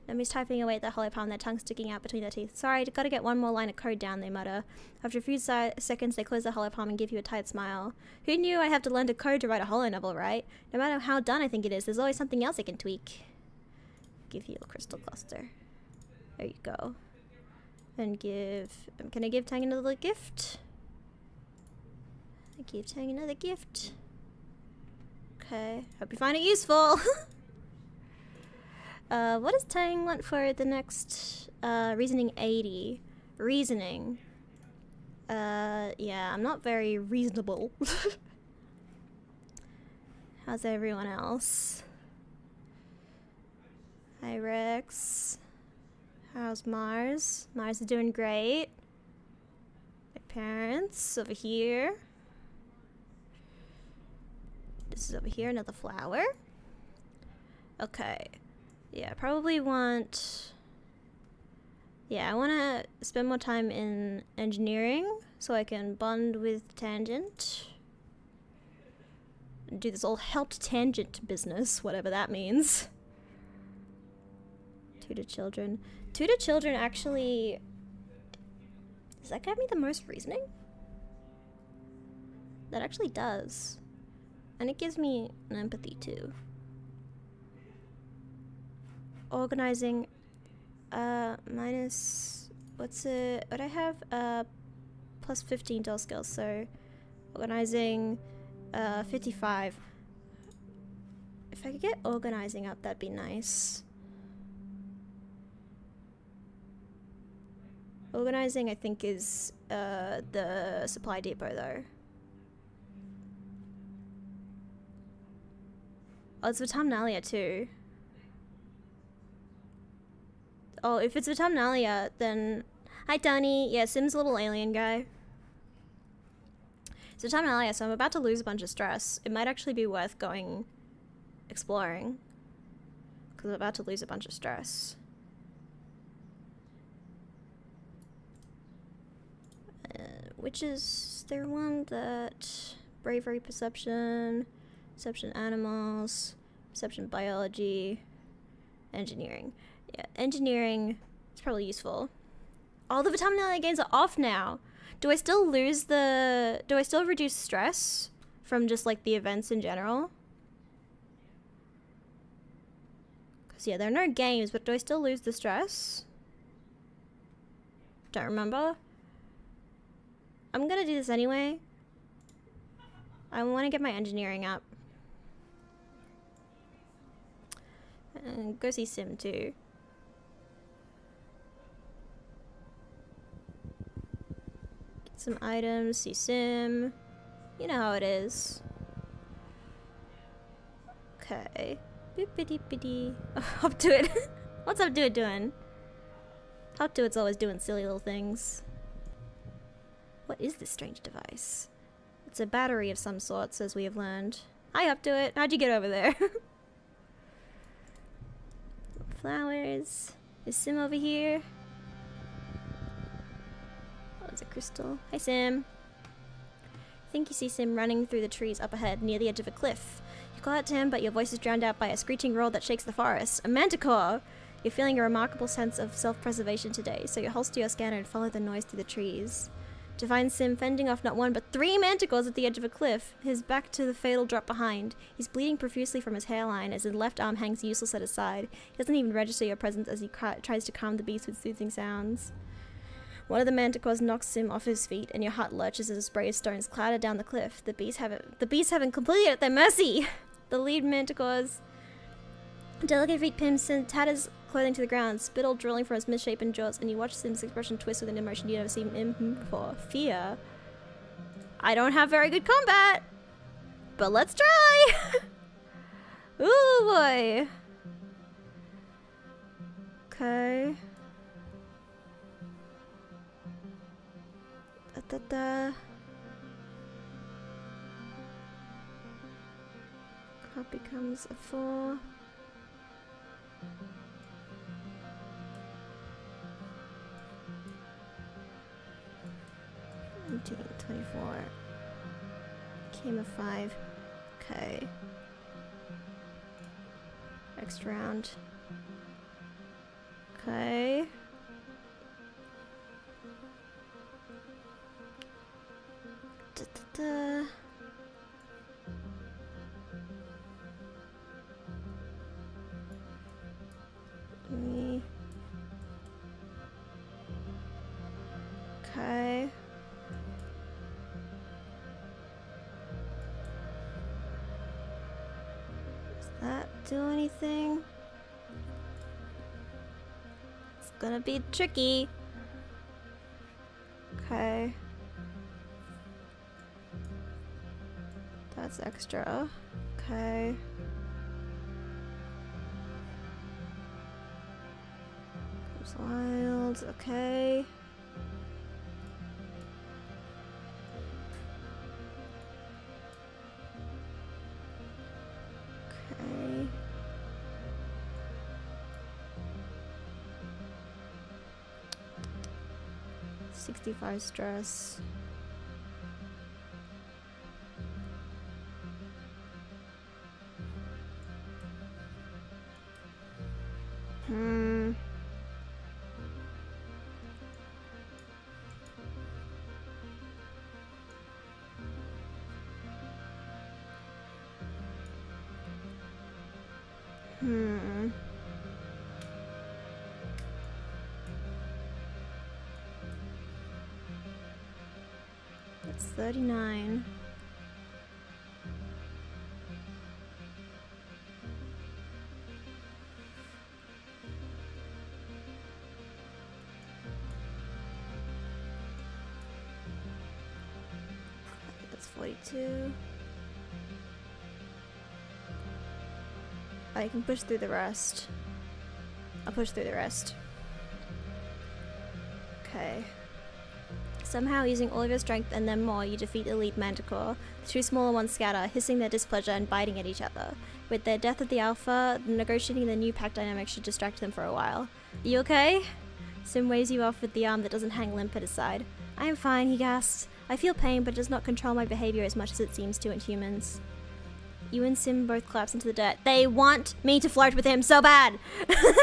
Nomi's typing away at the hollow palm, their tongue sticking out between their teeth. Sorry, gotta get one more line of code down, they mutter. After a few seconds, they close the hollow palm and give you a tight smile. Who knew I have to learn to code to write a hollow novel, right? No matter how done I think it is, there's always something else I can tweak. Give you a crystal cluster. There you go. And give... Can I give Tang another gift? I give Tang another gift. Okay. Hope you find it useful. What does Tang want for the next, reasoning 80? Reasoning. Yeah, I'm not very reasonable. How's everyone else? Hi, Rex. How's Mars? Mars is doing great. My parents over here. This is over here, another flower. Okay. Yeah, I probably want... Yeah, I want to spend more time in engineering so I can bond with Tangent. Do this all helped Tangent business, whatever that means. Tutor children. Tutor children actually... Does that give me the most reasoning? That actually does. And it gives me an empathy too. Organizing, minus, what's it, what I have, plus 15 doll skills, so organizing, 55. If I could get organizing up, that'd be nice. Organizing, I think, is, the supply depot, though. Oh, it's Vitamnalia, too. Oh, if it's Vitamnalia, then... Hi, Tony. Yeah, Sim's a little alien guy. It's Vitamnalia, so I'm about to lose a bunch of stress. It might actually be worth going exploring. Because I'm about to lose a bunch of stress. Which is there one that... Bravery, perception animals, perception biology, engineering. Yeah, engineering is probably useful. All the Vitaminalia gains are off now. Do I still lose the... Do I still reduce stress from just, like, the events in general? Because, yeah, there are no games, but do I still lose the stress? Don't remember. I'm gonna do this anyway. I want to get my engineering up. And go see Sim too. Get some items, see Sim. You know how it is. Okay. Boop-a-dee-ba-dee. Up to it. What's up to it doing? Up to it's always doing silly little things. What is this strange device? It's a battery of some sorts, as we have learned. Hi, up to it. How'd you get over there? Flowers. Is Sim over here? Oh, it's a crystal. Hi, Sim. I think you see Sim running through the trees up ahead, near the edge of a cliff. You call out to him, but your voice is drowned out by a screeching roar that shakes the forest. A manticore! You're feeling a remarkable sense of self-preservation today, so you holster your scanner and follow the noise through the trees. To find Sim fending off not one but 3 manticores at the edge of a cliff, his back to the fatal drop behind. He's bleeding profusely from his hairline as his left arm hangs useless at his side. He doesn't even register your presence as he tries to calm the beast with soothing sounds. One of the manticores knocks Sim off his feet, and your heart lurches as a spray of stones clatter down the cliff. The beasts haven't completely at their mercy! The lead manticore's delicate feet pin Sim tatters clothing to the ground, spittle drilling from his misshapen jaws, and you watch Sim's expression twist with an emotion you've never seen him before. Fear. I don't have very good combat, but let's try! Ooh boy. Okay. Da-da-da. Crop becomes a 4. $19, 24. Came a 5. Okay. Next round. Okay. Da-da-da. Me. Okay. Does that do anything? It's gonna be tricky. Okay. That's extra. Okay. Wild, okay. Okay. $65 stress. That's 39. That's 42. I can push through the rest. I'll push through the rest. Okay. Somehow, using all of your strength and then more, you defeat the lead manticore. The 2 smaller ones scatter, hissing their displeasure and biting at each other. With their death of the alpha, negotiating the new pack dynamic should distract them for a while. You okay? Sim waves you off with the arm that doesn't hang limp at his side. I am fine, he gasps. I feel pain, but it does not control my behavior as much as it seems to in humans. You and Sim both collapse into the dirt. They want me to flirt with him so bad!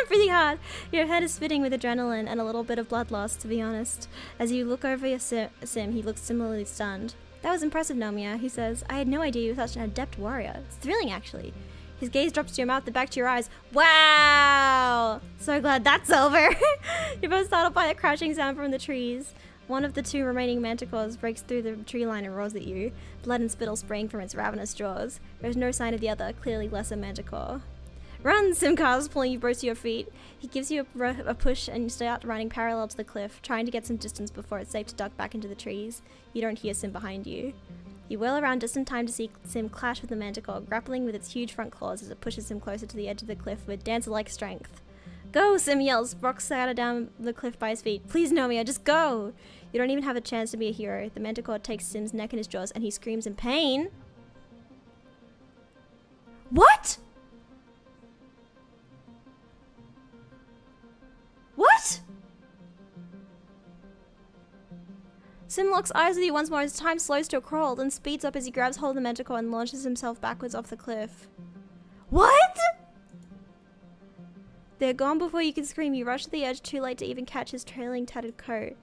Breathing hard. Your head is spinning with adrenaline and a little bit of blood loss, to be honest. As you look over your Sim, he looks similarly stunned. That was impressive, Nomia, he says. I had no idea you were such an adept warrior. It's thrilling, actually. His gaze drops to your mouth and back to your eyes. Wow! So glad that's over. You're both startled by the crashing sound from the trees. One of the 2 remaining manticores breaks through the tree line and roars at you, blood and spittle spraying from its ravenous jaws. There is no sign of the other, clearly lesser manticore. Run! Sim Cars pulling you both to your feet. He gives you a push and you start running parallel to the cliff, trying to get some distance before it's safe to duck back into the trees. You don't hear Sim behind you. You whirl around just in time to see Sim clash with the manticore, grappling with its huge front claws as it pushes him closer to the edge of the cliff with dancer-like strength. Go! Sim yells, rock Sada down the cliff by his feet. Please, Nomia, just go! You don't even have a chance to be a hero. The manticore takes Sim's neck in his jaws and he screams in pain. What? What? Sim locks eyes with you once more as time slows to a crawl, then speeds up as he grabs hold of the manticore and launches himself backwards off the cliff. What? They're gone before you can scream. You rush to the edge, too late to even catch his trailing tattered coat.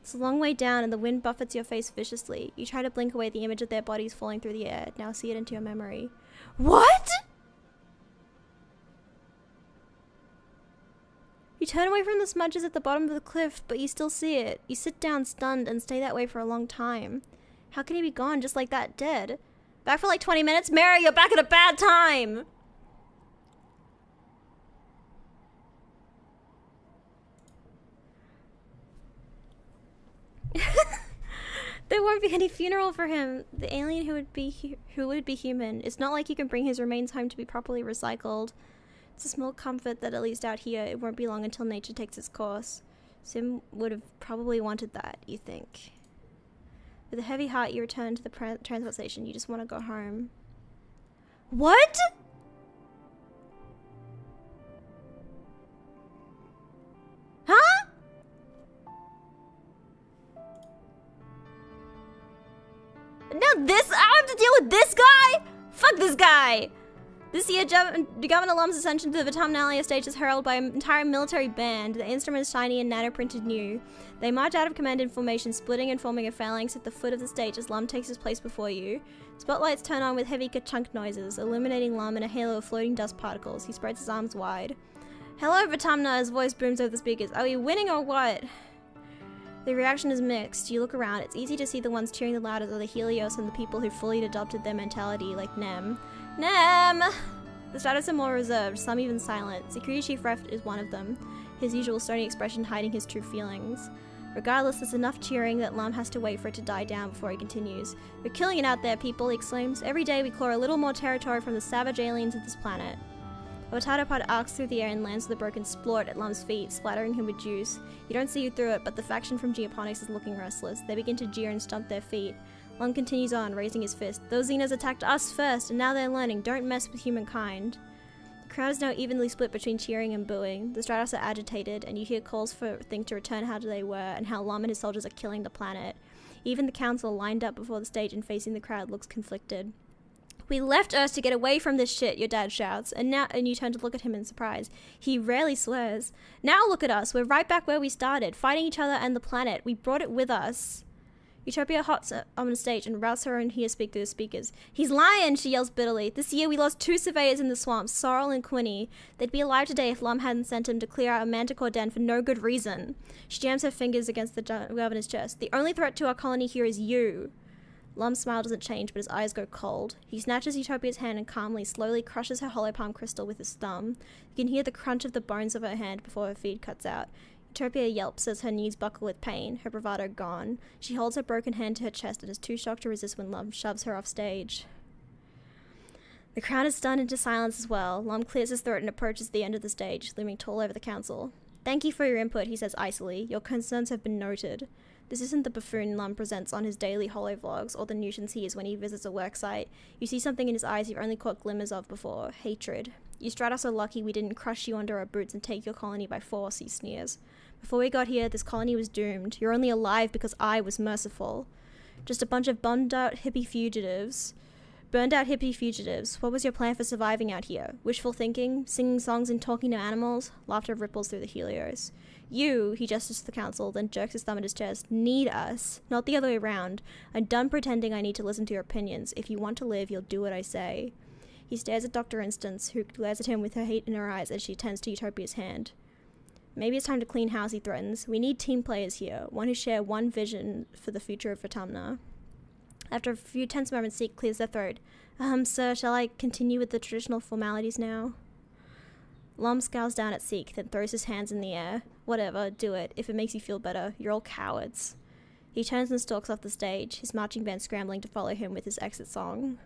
It's a long way down and the wind buffets your face viciously. You try to blink away the image of their bodies falling through the air. Now see it into your memory. What? You turn away from the smudges at the bottom of the cliff, but you still see it. You sit down stunned and stay that way for a long time. How can he be gone just like that, dead? Back for like 20 minutes? Mary, you're back at a bad time! There won't be any funeral for him. The alien who would be human. It's not like you can bring his remains home to be properly recycled. It's a small comfort that at least out here it won't be long until nature takes its course. Sim would have probably wanted that, you think. With a heavy heart, you return to the transport station. You just want to go home. What? Huh? Now this, I have to deal with this guy? Fuck this guy! This year, Governor Lum's ascension to the Vtuber stage is heralded by an entire military band. The instrument is shiny and nano-printed new. They march out of command in formation, splitting and forming a phalanx at the foot of the stage as Lum takes his place before you. Spotlights turn on with heavy ka-chunk noises, illuminating Lum in a halo of floating dust particles. He spreads his arms wide. Hello, Vtuber, his voice booms over the speakers. Are we winning or what? The reaction is mixed. You look around. It's easy to see the ones cheering the loudest are the Helios and the people who fully adopted their mentality, like Nem. Nem! The status are more reserved, some even silent. Security Chief Ref is one of them, his usual stony expression hiding his true feelings. Regardless, there's enough cheering that Lum has to wait for it to die down before he continues. We're killing it out there, people, he exclaims. Every day we claw a little more territory from the savage aliens of this planet. A potato pod arcs through the air and lands with a broken splort at Lum's feet, splattering him with juice. You don't see you through it, but the faction from Geoponics is looking restless. They begin to jeer and stomp their feet. Lum continues on, raising his fist. Those Xenos attacked us first, and now they're learning. Don't mess with humankind. The crowd is now evenly split between cheering and booing. The Stratos are agitated, and you hear calls for things to return how they were, and how Lum and his soldiers are killing the planet. Even the council, lined up before the stage and facing the crowd, looks conflicted. We left Earth to get away from this shit, your dad shouts, and you turn to look at him in surprise. He rarely swears. Now look at us, we're right back where we started, fighting each other and the planet. We brought it with us. Utopia hops on the stage and routes her and hears speak through the speakers. He's lying, she yells bitterly. This year we lost 2 surveyors in the swamps, Sorrel and Quinny. They'd be alive today if Lum hadn't sent him to clear out a manticore den for no good reason. She jams her fingers against the governor's chest. The only threat to our colony here is you. Lum's smile doesn't change, but his eyes go cold. He snatches Utopia's hand and calmly, slowly crushes her hollow palm crystal with his thumb. You can hear the crunch of the bones of her hand before her feed cuts out. Utopia yelps as her knees buckle with pain, her bravado gone. She holds her broken hand to her chest and is too shocked to resist when Lum shoves her off stage. The crowd is stunned into silence as well. Lum clears his throat and approaches the end of the stage, looming tall over the council. Thank you for your input, he says icily. Your concerns have been noted. This isn't the buffoon Lum presents on his daily holo vlogs or the nuisance he is when he visits a worksite. You see something in his eyes you've only caught glimmers of before. Hatred. You Stratos are lucky we didn't crush you under our boots and take your colony by force, he sneers. Before we got here, this colony was doomed. You're only alive because I was merciful. Just a bunch of burned out hippie fugitives. What was your plan for surviving out here? Wishful thinking? Singing songs and talking to animals? Laughter ripples through the Helios. You, he gestures to the council, then jerks his thumb at his chest, need us. Not the other way around. I'm done pretending I need to listen to your opinions. If you want to live, you'll do what I say. He stares at Dr. Instance, who glares at him with her hate in her eyes as she tends to Utopia's hand. Maybe it's time to clean house, he threatens. We need team players here, one who share one vision for the future of Vtuber. After a few tense moments, Zeke clears their throat. Sir, shall I continue with the traditional formalities now? Lum scowls down at Seek, then throws his hands in the air. Whatever, do it. If it makes you feel better, you're all cowards. He turns and stalks off the stage, his marching band scrambling to follow him with his exit song.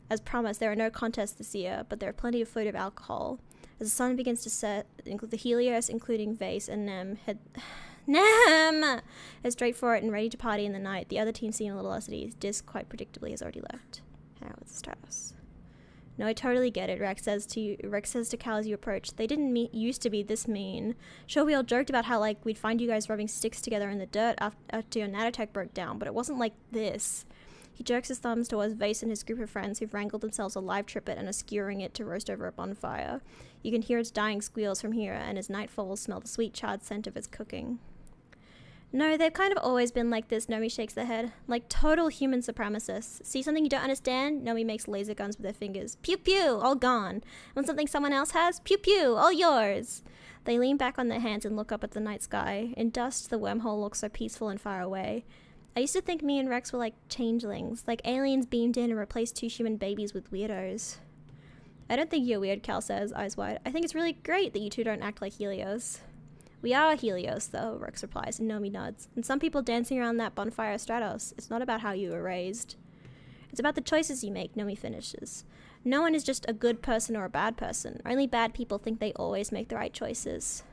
As promised, there are no contests this year, but there are plenty of food of alcohol. As the sun begins to set, the Helios, including Vase and Nem, head straight for it and ready to party in the night. The other team seem a little less at ease. Disc, quite predictably, has already left. How with Stratos. No, I totally get it, Rex says to Cal as you approach. They didn't used to be this mean. Sure, we all joked about how, like, we'd find you guys rubbing sticks together in the dirt after your nanotech broke down, but it wasn't like this. He jerks his thumbs towards Vase and his group of friends who've wrangled themselves a live triplet and are skewering it to roast over a bonfire. You can hear its dying squeals from here, and as night falls, smell the sweet charred scent of its cooking. No, they've kind of always been like this, Nomi shakes their head. Like total human supremacists. See something you don't understand? Nomi makes laser guns with their fingers. Pew pew, all gone. Want something someone else has? Pew pew, all yours. They lean back on their hands and look up at the night sky. In dust, the wormhole looks so peaceful and far away. I used to think me and Rex were like changelings, like aliens beamed in and replaced two human babies with weirdos. I don't think you're weird, Cal says, eyes wide. I think it's really great that you two don't act like Helios. We are Helios, though, Rex replies, and Nomi nods. And some people dancing around that bonfire are Stratos. It's not about how you were raised. It's about the choices you make, Nomi finishes. No one is just a good person or a bad person. Only bad people think they always make the right choices.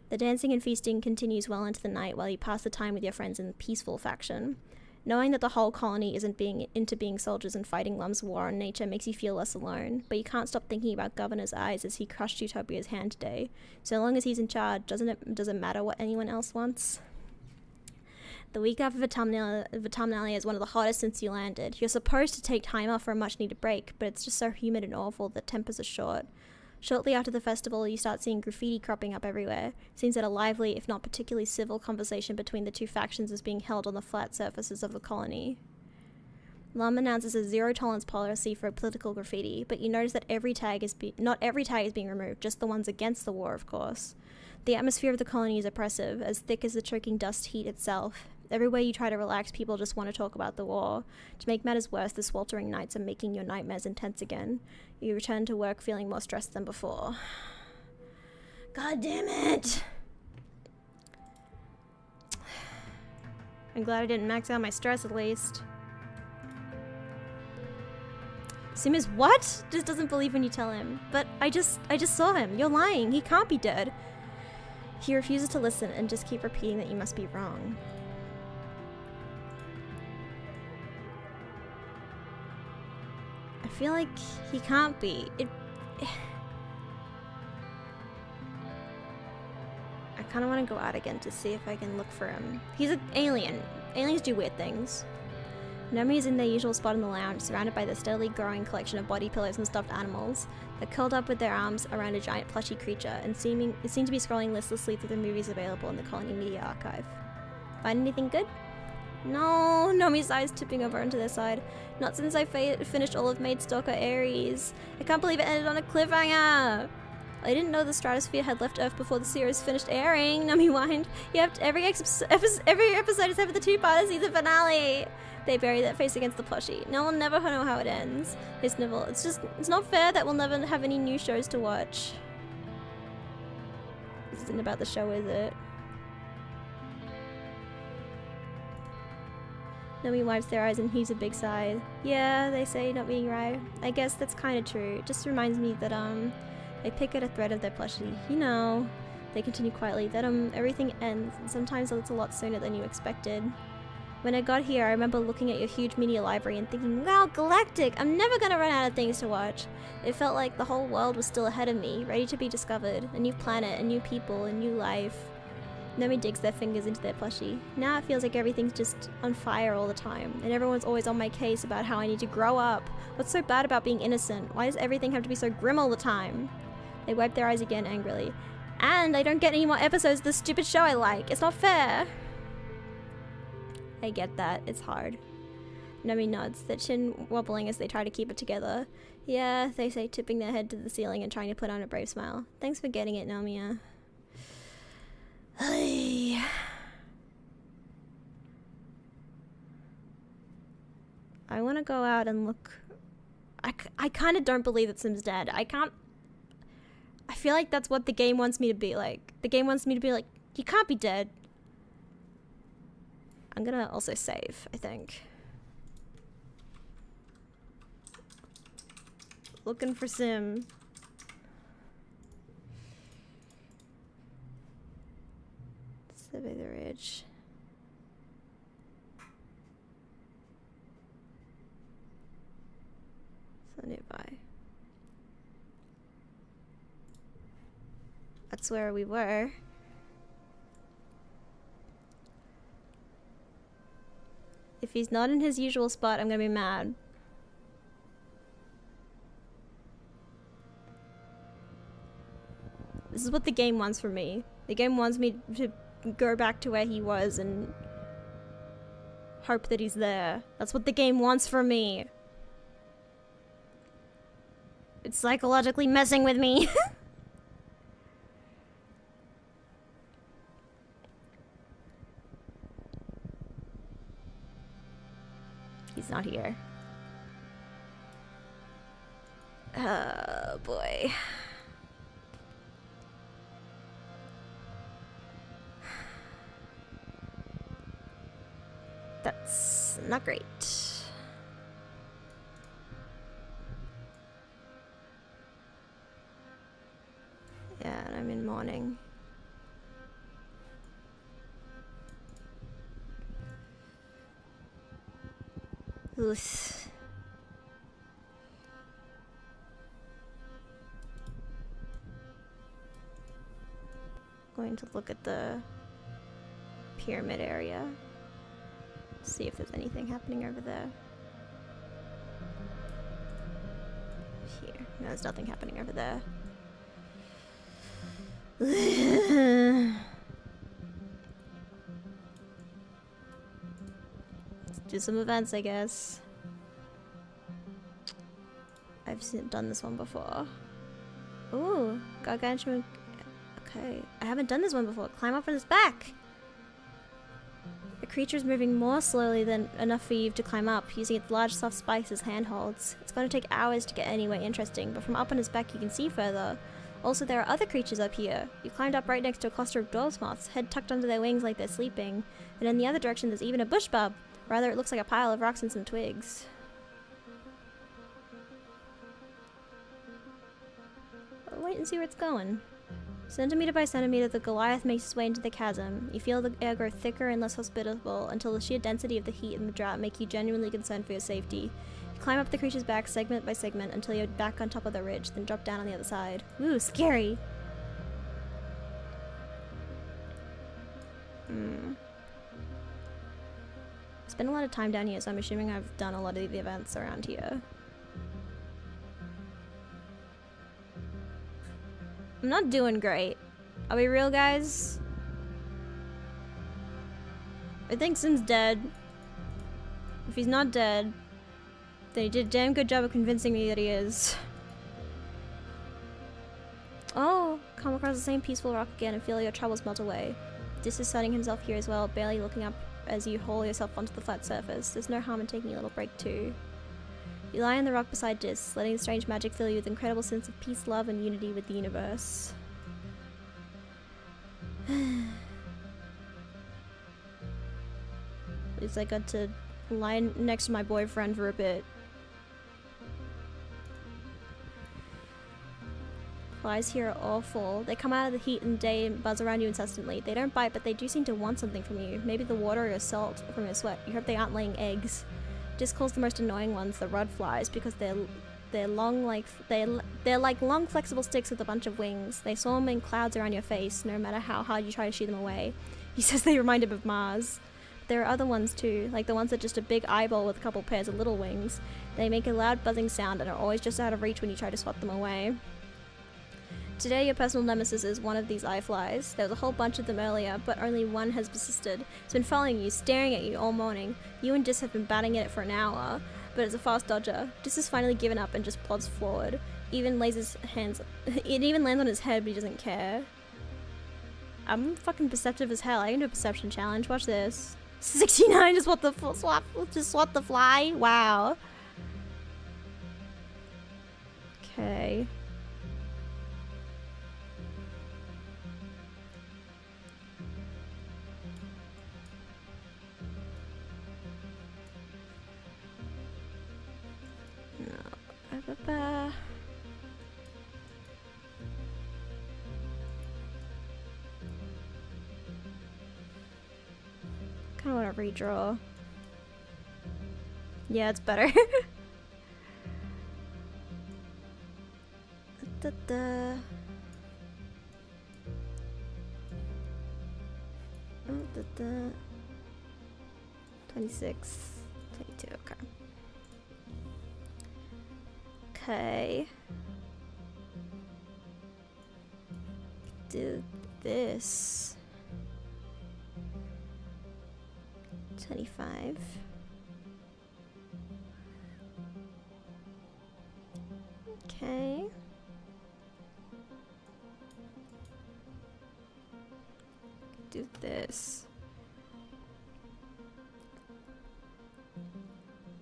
The dancing and feasting continues well into the night while you pass the time with your friends in the peaceful faction. Knowing that the whole colony isn't being soldiers and fighting Lum's war on nature makes you feel less alone, but you can't stop thinking about Governor's eyes as he crushed Utopia's hand today. So long as he's in charge, does it matter what anyone else wants? The week after Vitamnalia is one of the hottest since you landed. You're supposed to take time off for a much-needed break, but it's just so humid and awful that tempers are short. Shortly after the festival, you start seeing graffiti cropping up everywhere. Seems that a lively, if not particularly civil, conversation between the two factions is being held on the flat surfaces of the colony. Lum announces a zero-tolerance policy for political graffiti, but you notice that not every tag is being removed, just the ones against the war, of course. The atmosphere of the colony is oppressive, as thick as the choking dust heat itself. Everywhere you try to relax, people just want to talk about the war. To make matters worse, the sweltering nights are making your nightmares intense again. You return to work feeling more stressed than before. God damn it! I'm glad I didn't max out my stress at least. Sim is what? Just doesn't believe when you tell him. But I just saw him. You're lying. He can't be dead. He refuses to listen and just keep repeating that you must be wrong. I feel like he can't be. I kind of want to go out again to see if I can look for him. He's an alien. Aliens do weird things. Nomi is in their usual spot in the lounge, surrounded by the steadily growing collection of body pillows and stuffed animals. They're curled up with their arms around a giant plushy creature and seem to be scrolling listlessly through the movies available in the Colony Media Archive. Find anything good? No, Nomi's eyes tipping over onto their side. Not since I finished all of Maidstocker Ares. I can't believe it ended on a cliffhanger. I didn't know the stratosphere had left Earth before the series finished airing, Nomi whined. Every episode is over the two-parter season finale. They bury their face against the plushie. No, we'll never know how it ends. They snivel. It's not fair that we'll never have any new shows to watch. This isn't about the show, is it? Nomi wipes their eyes and heaves a big sigh. Yeah, they say, not being right. I guess that's kind of true. It just reminds me that, they pick at a thread of their plushie. You know, they continue quietly, that, everything ends, and sometimes it's a lot sooner than you expected. When I got here, I remember looking at your huge media library and thinking, wow, Galactic, I'm never gonna run out of things to watch. It felt like the whole world was still ahead of me, ready to be discovered. A new planet, a new people, a new life. Nomi digs their fingers into their plushie. Now it feels like everything's just on fire all the time, and everyone's always on my case about how I need to grow up. What's so bad about being innocent? Why does everything have to be so grim all the time? They wipe their eyes again angrily. And I don't get any more episodes of this stupid show I like. It's not fair. I get that. It's hard. Nomi nods, their chin wobbling as they try to keep it together. Yeah, they say, tipping their head to the ceiling and trying to put on a brave smile. Thanks for getting it, Nomia. I want to go out and look. I kind of don't believe that Sim's dead. I can't. I feel like that's what the game wants me to be like. The game wants me to be like, you can't be dead. I'm gonna also save, I think. Looking for Sim. Survey the ridge. So nearby. That's where we were. If he's not in his usual spot, I'm gonna be mad. This is what the game wants from me. The game wants me to go back to where he was and hope that he's there. That's what the game wants from me. It's psychologically messing with me. He's not here. Oh boy. That's not great. Yeah, and I'm in mourning. Oof. Going to look at the pyramid area. See if there's anything happening over there. Here. No, there's nothing happening over there. Let's do some events, I guess. I've done this one before. Ooh, gargantuan. Okay, I haven't done this one before. Climb up on his back. The creature's moving more slowly than enough for you to climb up, using its large soft spikes as handholds. It's going to take hours to get anywhere interesting, but from up on his back you can see further. Also, there are other creatures up here. You climbed up right next to a cluster of dwarves moths, head tucked under their wings like they're sleeping. And in the other direction there's even a bush bub. Rather, it looks like a pile of rocks and some twigs. I'll wait and see where it's going. Centimeter by centimeter, the Goliath makes its way into the chasm. You feel the air grow thicker and less hospitable until the sheer density of the heat and the drought make you genuinely concerned for your safety. You climb up the creature's back segment by segment until you're back on top of the ridge, then drop down on the other side. Ooh, scary! Spent a lot of time down here, so I'm assuming I've done a lot of the events around here. I'm not doing great. Are we real, guys? I think Sim's dead. If he's not dead, then he did a damn good job of convincing me that he is. Oh, come across the same peaceful rock again and feel your troubles melt away. Dis is sunning himself here as well, barely looking up as you haul yourself onto the flat surface. There's no harm in taking a little break too. You lie on the rock beside Dis, letting the strange magic fill you with an incredible sense of peace, love, and unity with the universe. At least I got to lie next to my boyfriend for a bit. Flies here are awful. They come out of the heat and day and buzz around you incessantly. They don't bite, but they do seem to want something from you. Maybe the water or your salt from your sweat. You hope they aren't laying eggs. Dis calls the most annoying ones the rod flies because they're long like they're like long flexible sticks with a bunch of wings. They swarm in clouds around your face, no matter how hard you try to shoo them away. He says they remind him of Mars. There are other ones too, like the ones that are just a big eyeball with a couple pairs of little wings. They make a loud buzzing sound and are always just out of reach when you try to swat them away. Today your personal nemesis is one of these eye flies. There was a whole bunch of them earlier, but only one has persisted. It's been following you, staring at you all morning. You and Dis have been batting at it for an hour, but it's a fast dodger. Dis has finally given up and just plods forward. It even lands on his head, but he doesn't care. I'm fucking perceptive as hell. I can do a perception challenge. Watch this. 69, just what the swat the fly? Wow. Ba-ba. Kind of want to redraw. Yeah, it's better. Da-da. Oh, da-da. 26, 22, okay. Okay. Do this. 25. Okay. Do this.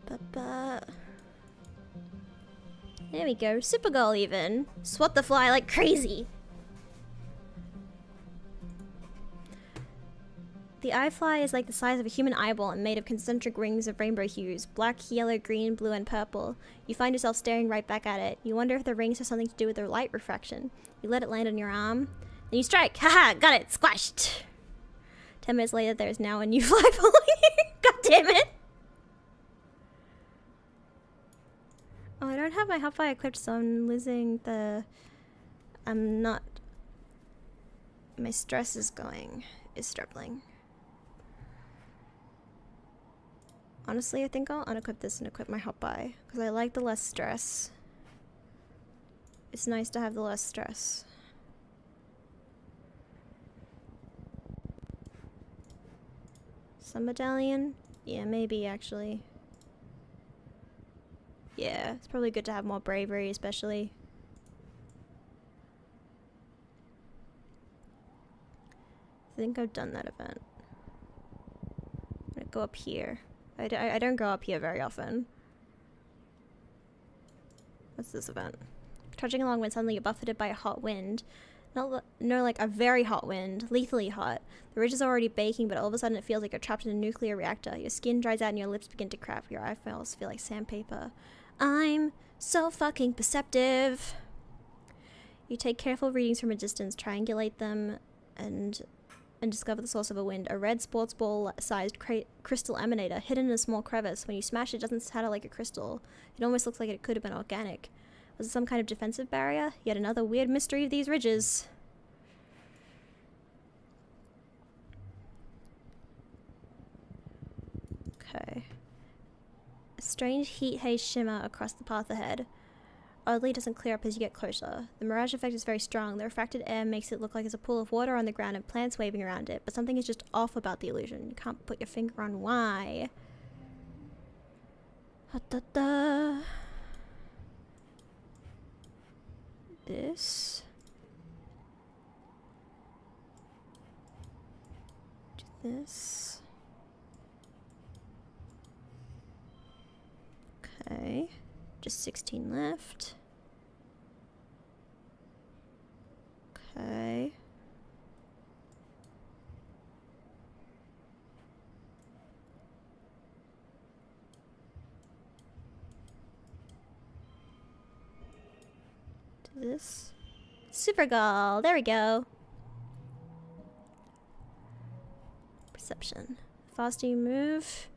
Ba-ba. There we go. Super goal even. Swat the fly like crazy. The eye fly is like the size of a human eyeball and made of concentric rings of rainbow hues. Black, yellow, green, blue, and purple. You find yourself staring right back at it. You wonder if the rings have something to do with their light refraction. You let it land on your arm. Then you strike. Haha, got it. Squashed. 10 minutes later, there is now a new fly following you. God damn it. Oh, I don't have my hotfire equipped, so I'm losing the... I'm not... My stress is struggling. Honestly, I think I'll unequip this and equip my hotfire, because I like the less stress. It's nice to have the less stress. Some medallion? Yeah, maybe actually. Yeah, it's probably good to have more bravery, especially. I think I've done that event. I'm gonna go up here. I don't go up here very often. What's this event? Trudging along when suddenly you're buffeted by a hot wind. No, like a very hot wind. Lethally hot. The ridge is already baking, but all of a sudden it feels like you're trapped in a nuclear reactor. Your skin dries out and your lips begin to crack. Your eyeballs feel like sandpaper. I'm so fucking perceptive. You take careful readings from a distance, triangulate them, and discover the source of a wind. A red sports ball-sized crystal emanator hidden in a small crevice. When you smash it, it doesn't shatter like a crystal. It almost looks like it could have been organic. Was it some kind of defensive barrier? Yet another weird mystery of these ridges. Okay. A strange heat haze shimmer across the path ahead. Oddly, it doesn't clear up as you get closer. The mirage effect is very strong. The refracted air makes it look like there's a pool of water on the ground and plants waving around it, but something is just off about the illusion. You can't put your finger on why. Da-da-da. This. Do this. Okay. Just 16 left. Okay. Do this. Super goal. There we go. Perception. Faster you move,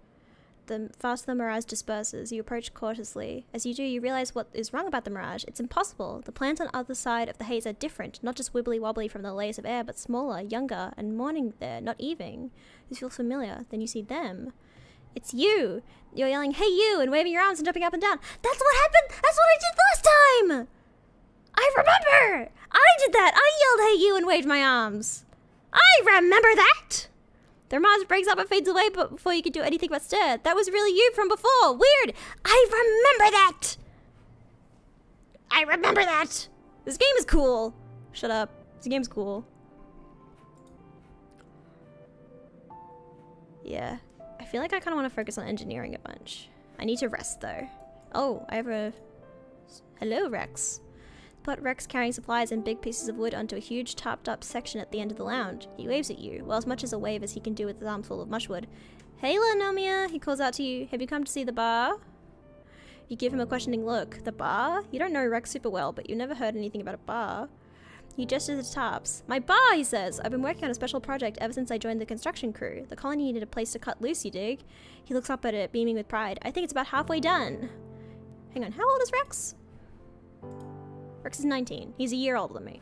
the faster the mirage disperses. You approach cautiously. As you do, you realize what is wrong about the mirage. It's impossible. The plants on the other side of the haze are different, not just wibbly-wobbly from the layers of air, but smaller, younger, and morning there, not evening. This feels familiar. Then you see them. It's you! You're yelling, "Hey you!" and waving your arms and jumping up and down. That's what happened! That's what I did last time! I remember! I did that! I yelled, "Hey you!" and waved my arms. I remember that! The mirage breaks up and fades away before you can do anything but stare. That was really you from before. Weird. I remember that. I remember that. This game is cool. Shut up. This game's cool. Yeah. I feel like I kind of want to focus on engineering a bunch. I need to rest though. Oh, I have a... Hello, Rex. Spot Rex carrying supplies and big pieces of wood onto a huge topped up section at the end of the lounge. He waves at you, well as much as a wave as he can do with his arms full of mushwood. "Hey, Nomia," he calls out to you. "Have you come to see the bar?" You give him a questioning look. The bar? You don't know Rex super well, but you never heard anything about a bar. He gestures to Tarps. My bar, he says. I've been working on a special project ever since I joined the construction crew. The colony needed a place to cut loose, you dig? He looks up at it, beaming with pride. I think it's about halfway done. Hang on, how old is Rex? Rex is 19. He's a year older than me.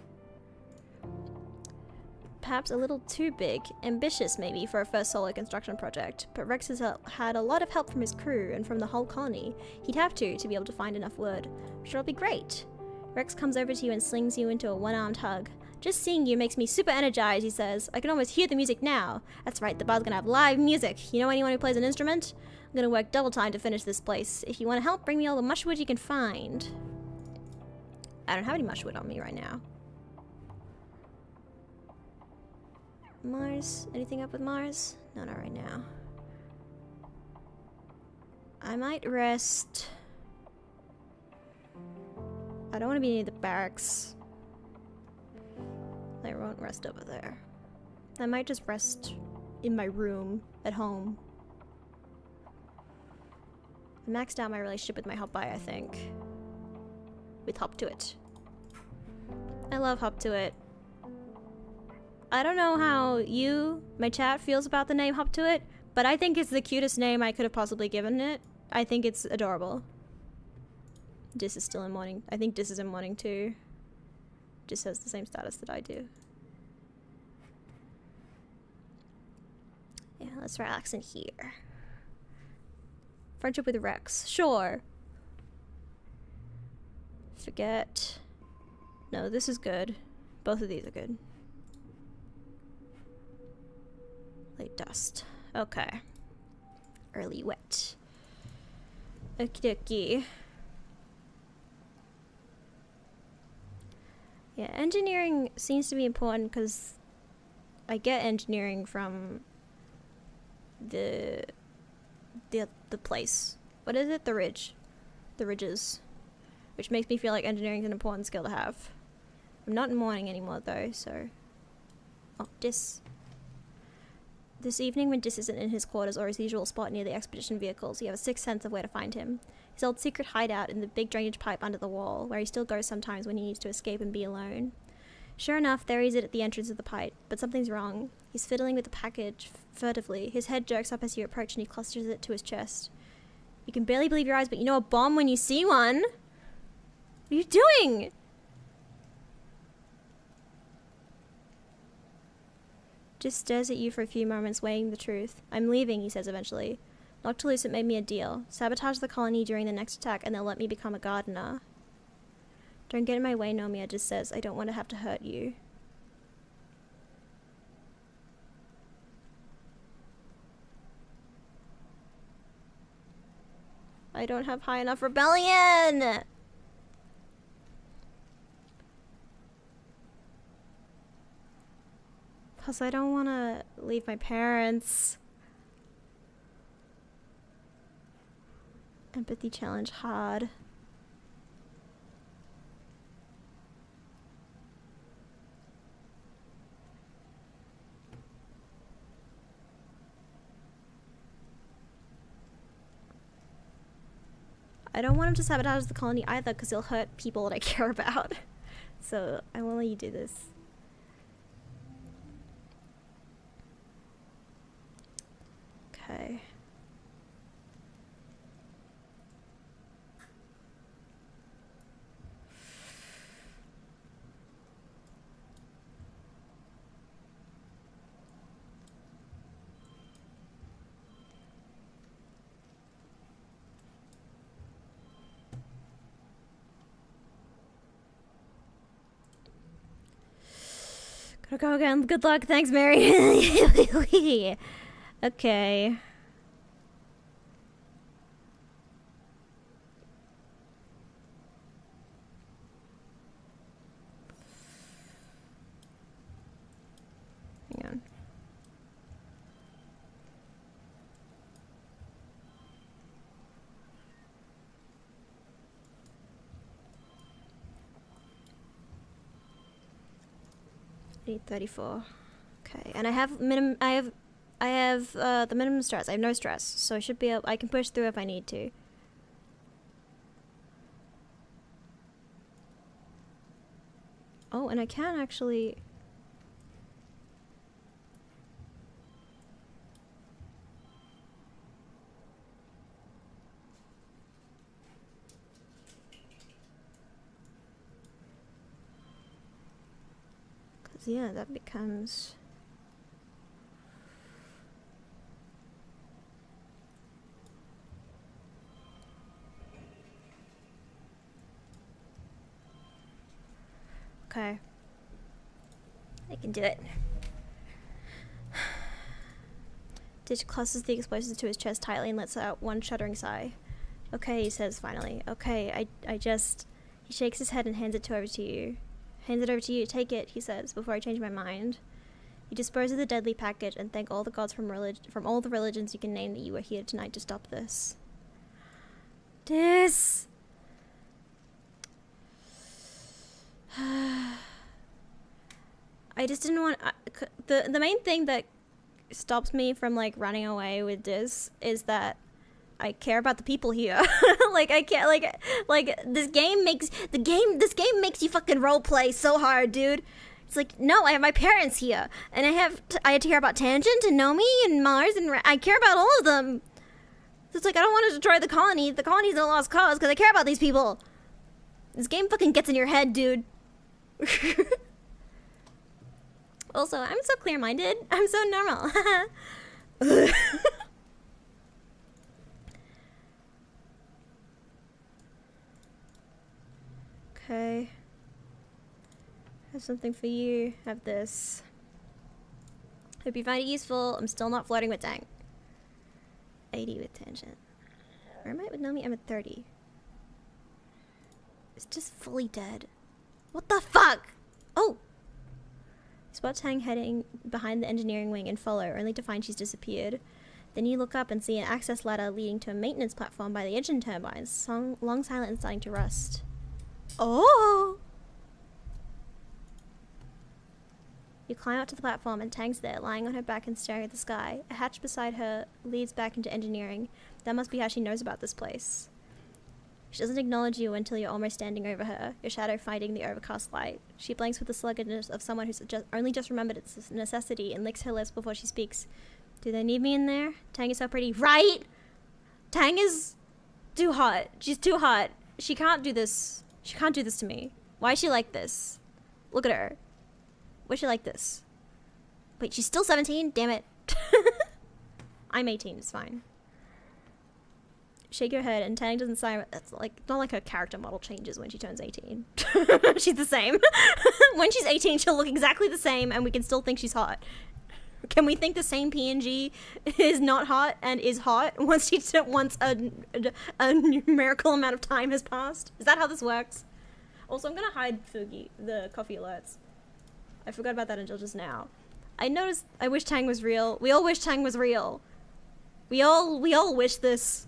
Perhaps a little too big. Ambitious, maybe, for a first solo construction project. But Rex has had a lot of help from his crew and from the whole colony. He'd have to be able to find enough wood. I'm sure it'll be great. Rex comes over to you and slings you into a one-armed hug. Just seeing you makes me super energized, he says. I can almost hear the music now. That's right, the bar's gonna have live music. You know anyone who plays an instrument? I'm gonna work double time to finish this place. If you want to help, bring me all the mushwood you can find. I don't have any mushwood on me right now. Mars? Anything up with Mars? No, not right now. I might rest. I don't want to be near the barracks. I won't rest over there. I might just rest in my room at home. I maxed out my relationship with my hop-by, I think. With Hop to It. I love Hop to It. I don't know how you, my chat, feels about the name Hop to It, but I think it's the cutest name I could have possibly given it. I think it's adorable. Dis is still in mourning. I think Dis is in mourning too. Dis has the same status that I do. Yeah, let's relax in here. Friendship with Rex. Sure. Forget. No, this is good. Both of these are good. Late dust. Okay. Early wet. Okie dokie. Yeah, engineering seems to be important because I get engineering from the place. What is it? The ridge. The ridges. Which makes me feel like engineering is an important skill to have. I'm not in mourning anymore though, so... Oh, Dis. This evening when Dis isn't in his quarters or his usual spot near the expedition vehicles, you have a sixth sense of where to find him. His old secret hideout in the big drainage pipe under the wall, where he still goes sometimes when he needs to escape and be alone. Sure enough, there he is at the entrance of the pipe, but something's wrong. He's fiddling with the package furtively. His head jerks up as you approach and he clusters it to his chest. You can barely believe your eyes, but you know a bomb when you see one! What are you doing? Just stares at you for a few moments, weighing the truth. I'm leaving, he says eventually. Knocked loose, it made me a deal. Sabotage the colony during the next attack and they'll let me become a gardener. Don't get in my way, Nomia just says. I don't want to have to hurt you. I don't have high enough rebellion! Plus, I don't want to leave my parents. Empathy challenge hard. I don't want him to sabotage the colony either because he'll hurt people that I care about. So I won't let you do this. Okay. Gotta go again. Good luck. Thanks, Mary. Okay. Hang on. Need 34. Okay, and I have the minimum stress. I have no stress, so I should be able. I can push through if I need to. Oh, and I can actually... Cause yeah, that becomes... Okay. I can do it. Ditch clusters the explosives to his chest tightly and lets out one shuddering sigh. Okay, he says finally. Okay, I just... He shakes his head and hands it over to you. Hands it over to you. Take it, he says, before I change my mind. You dispose of the deadly package and thank all the gods from all the religions you can name that you were here tonight to stop this. This... I just didn't want... the main thing that stops me from, like, running away with this is that I care about the people here. Like, I can't, like, this game makes you fucking roleplay so hard, dude. It's like, no, I have my parents here, and I had to care about Tangent and Nomi and Mars, and I care about all of them. So it's like, I don't want to destroy the colony. The colony's a lost cause, because I care about these people. This game fucking gets in your head, dude. Also, I'm so clear-minded. I'm so normal. Okay. Have something for you. Have this. Hope you find it useful. I'm still not flirting with Tang. 80 with Tangent. Where am I with Nomi? I'm at 30. It's just fully dead. What the fuck? Oh! Spot Tang heading behind the engineering wing and follow, only to find she's disappeared. Then you look up and see an access ladder leading to a maintenance platform by the engine turbines, long silent and starting to rust. Oh! You climb up to the platform and Tang's there, lying on her back and staring at the sky. A hatch beside her leads back into engineering. That must be how she knows about this place. She doesn't acknowledge you until you're almost standing over her, your shadow fighting the overcast light. She blinks with the sluggishness of someone who's only just remembered its necessity and licks her lips before she speaks. Do they need me in there? Tang is so pretty. Right? Tang is too hot. She's too hot. She can't do this. She can't do this to me. Why is she like this? Look at her. Why is she like this? Wait, she's still 17? Damn it. I'm 18, it's fine. Shake your head and Tang doesn't sigh. It's like, not like her character model changes when she turns 18. She's the same. When she's 18, she'll look exactly the same and we can still think she's hot. Can we think the same PNG is not hot and is hot once a numerical amount of time has passed? Is that how this works? Also, I'm gonna hide Fugi, the coffee alerts. I forgot about that until just now. I wish Tang was real. We all wish Tang was real. We all wish this.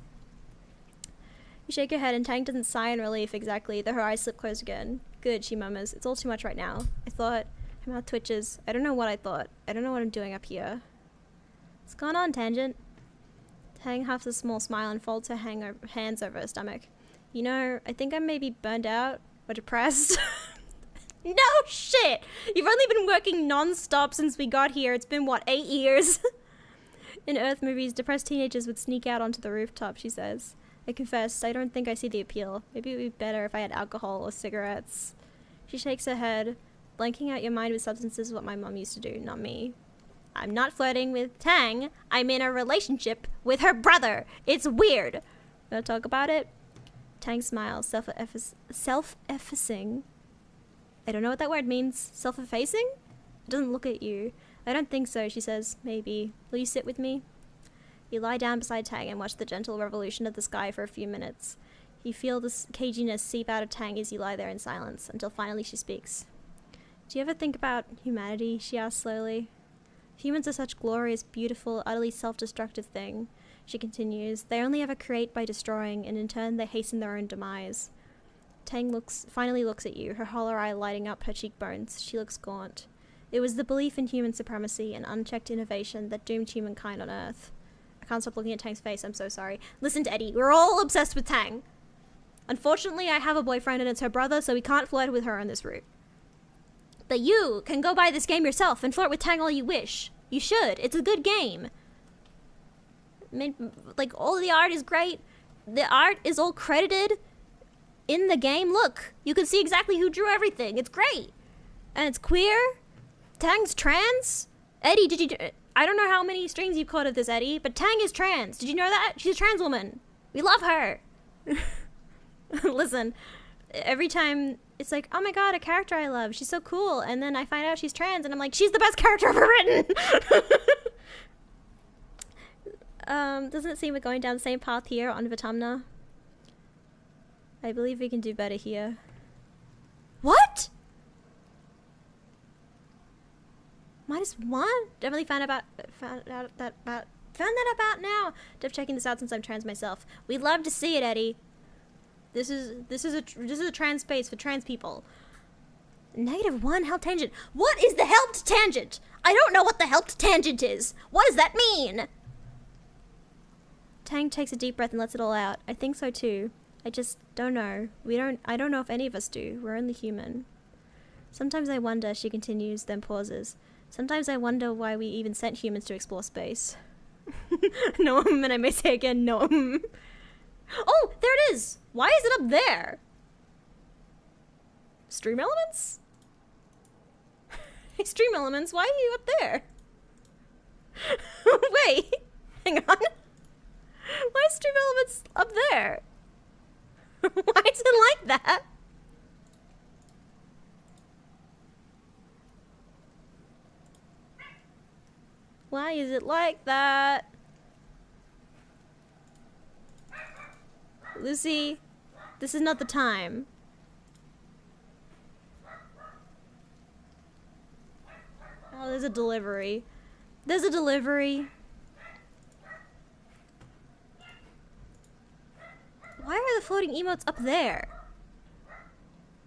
You shake your head and Tang doesn't sigh in relief exactly, though her eyes slip closed again. Good, she murmurs. It's all too much right now. I thought... Her mouth twitches. I don't know what I thought. I don't know what I'm doing up here. What's going on, Tangent? Tang huffs a small smile and folds her hands over her stomach. You know, I think I'm maybe burned out or depressed. No shit! You've only been working non-stop since we got here. It's been, what, 8 years? In Earth movies, depressed teenagers would sneak out onto the rooftop, she says. I confess, I don't think I see the appeal. Maybe it would be better if I had alcohol or cigarettes. She shakes her head. Blanking out your mind with substances is what my mom used to do, not me. I'm not flirting with Tang. I'm in a relationship with her brother. It's weird. Wanna talk about it? Tang smiles, self-effacing. I don't know what that word means. Self-effacing? It doesn't look at you. I don't think so, she says. Maybe. Will you sit with me? You lie down beside Tang and watch the gentle revolution of the sky for a few minutes. You feel the caginess seep out of Tang as you lie there in silence, until finally she speaks. Do you ever think about humanity? She asks slowly. Humans are such glorious, beautiful, utterly self-destructive thing, she continues. They only ever create by destroying, and in turn they hasten their own demise. Tang finally looks at you, her hollow eye lighting up her cheekbones. She looks gaunt. It was the belief in human supremacy and unchecked innovation that doomed humankind on Earth. I can't stop looking at Tang's face, I'm so sorry. Listen to Eddie, we're all obsessed with Tang. Unfortunately, I have a boyfriend and it's her brother, so we can't flirt with her on this route. But you can go buy this game yourself and flirt with Tang all you wish. You should. It's a good game. Like, all the art is great. The art is all credited in the game. Look, you can see exactly who drew everything. It's great. And it's queer. Tang's trans. Eddie, did you... I don't know how many streams you've caught of this, Eddie, but Tang is trans. Did you know that? She's a trans woman. We love her. Listen, every time it's like, oh my god, a character I love. She's so cool. And then I find out she's trans, and I'm like, she's the best character ever written. Doesn't it seem we're going down the same path here on Vitamna? I believe we can do better here. What? -1? Definitely found that about now. Just checking this out since I'm trans myself. We'd love to see it, Eddie. This is a trans space for trans people. -1 help tangent. What is the helped tangent? I don't know what the helped tangent is. What does that mean? Tang takes a deep breath and lets it all out. I think so too. I just don't know. I don't know if any of us do. We're only human. Sometimes I wonder, she continues, then pauses. Sometimes I wonder why we even sent humans to explore space. No, and I may say again, no. Oh, there it is! Why is it up there? Stream elements? Hey, stream elements, why are you up there? Wait, hang on. Why is stream elements up there? Why is it like that? Why is it like that? Lucy, this is not the time. Oh, there's a delivery. There's a delivery. Why are the floating emotes up there?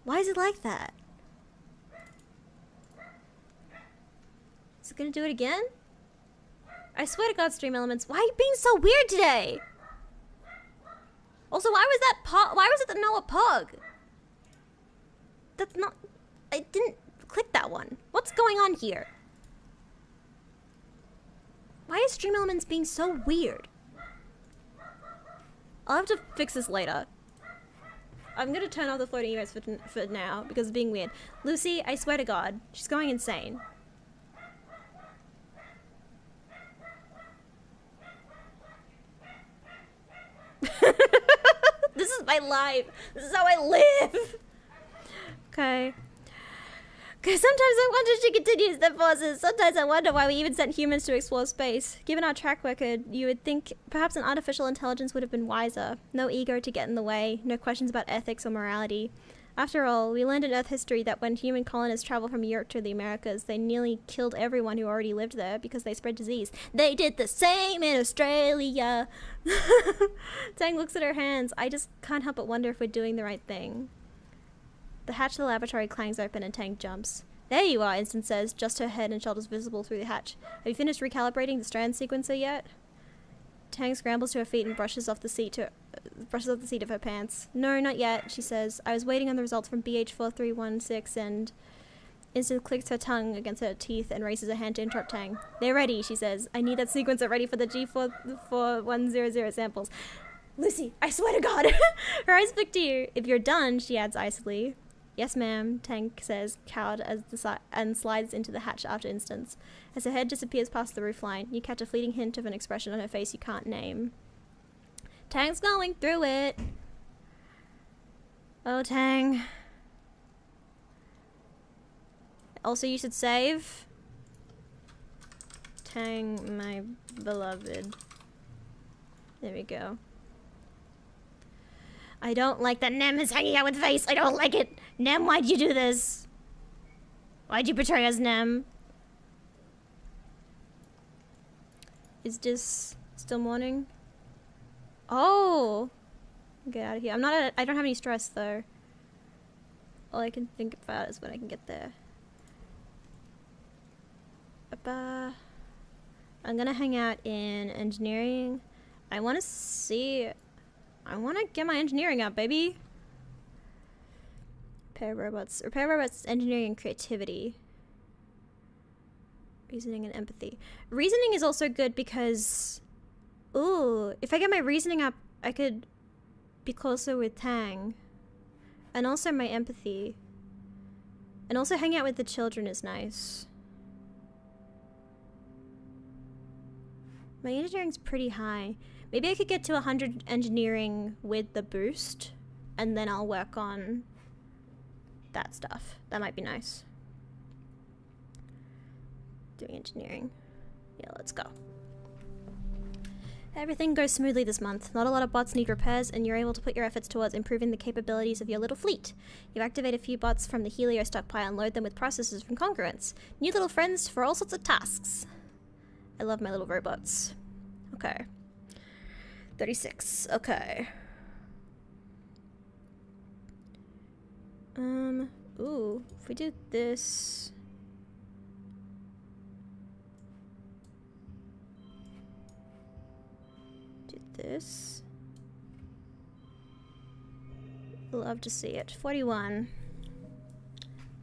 Why is it like that? Is it gonna do it again? I swear to God, stream elements, why are you being so weird today? Also, why was that pug? Why was it the Noah pug? That's not... I didn't click that one. What's going on here? Why is stream elements being so weird? I'll have to fix this later. I'm gonna turn off the floating emotes for now because it's being weird. Lucy, I swear to God, she's going insane. This is my life. This is how I live. Okay. Sometimes I wonder, she continues, the pauses. Sometimes I wonder why we even sent humans to explore space. Given our track record, you would think perhaps an artificial intelligence would have been wiser. No ego to get in the way. No questions about ethics or morality. After all, we learned in Earth history that when human colonists traveled from Europe to the Americas, they nearly killed everyone who already lived there because they spread disease. They did the same in Australia. Tang looks at her hands. I just can't help but wonder if we're doing the right thing. The hatch to the laboratory clangs open and Tang jumps. There you are, Instant says, just her head and shoulders visible through the hatch. Have you finished recalibrating the strand sequencer yet? Tang scrambles to her feet and brushes off the seat of her pants. No, not yet, she says. I was waiting on the results from BH4316 and... Instant clicks her tongue against her teeth and raises a hand to interrupt Tang. They're ready, she says. I need that sequencer ready for the G4100 samples. Lucy, I swear to God! Her eyes flick to you. If you're done, she adds icily. Yes, ma'am, Tang says, cowed and slides into the hatch after instance. As her head disappears past the roofline, you catch a fleeting hint of an expression on her face you can't name. Tang's going through it. Oh, Tang. Also, you should save. Tang, my beloved. There we go. I don't like that Nem is hanging out with Face. I don't like it. Nem, why'd you do this? Why'd you betray us, Nem? Is this still morning? Oh! Get out of here. I don't have any stress, though. All I can think about is when I can get there. I'm gonna hang out in engineering. I want to get my engineering up, baby. Repair robots. Repair robots, engineering and creativity. Reasoning and empathy. Reasoning is also good because... Ooh, if I get my reasoning up, I could be closer with Tang. And also my empathy. And also hanging out with the children is nice. My engineering's pretty high. Maybe I could get to 100 engineering with the boost. And then I'll work on that stuff. That might be nice. Doing engineering. Yeah, let's go. Everything goes smoothly this month. Not a lot of bots need repairs, and you're able to put your efforts towards improving the capabilities of your little fleet. You activate a few bots from the Helio stockpile and load them with processors from Congruence. New little friends for all sorts of tasks. I love my little robots. Okay. 36. Okay. Ooh, if we do this... this. Love to see it. 41.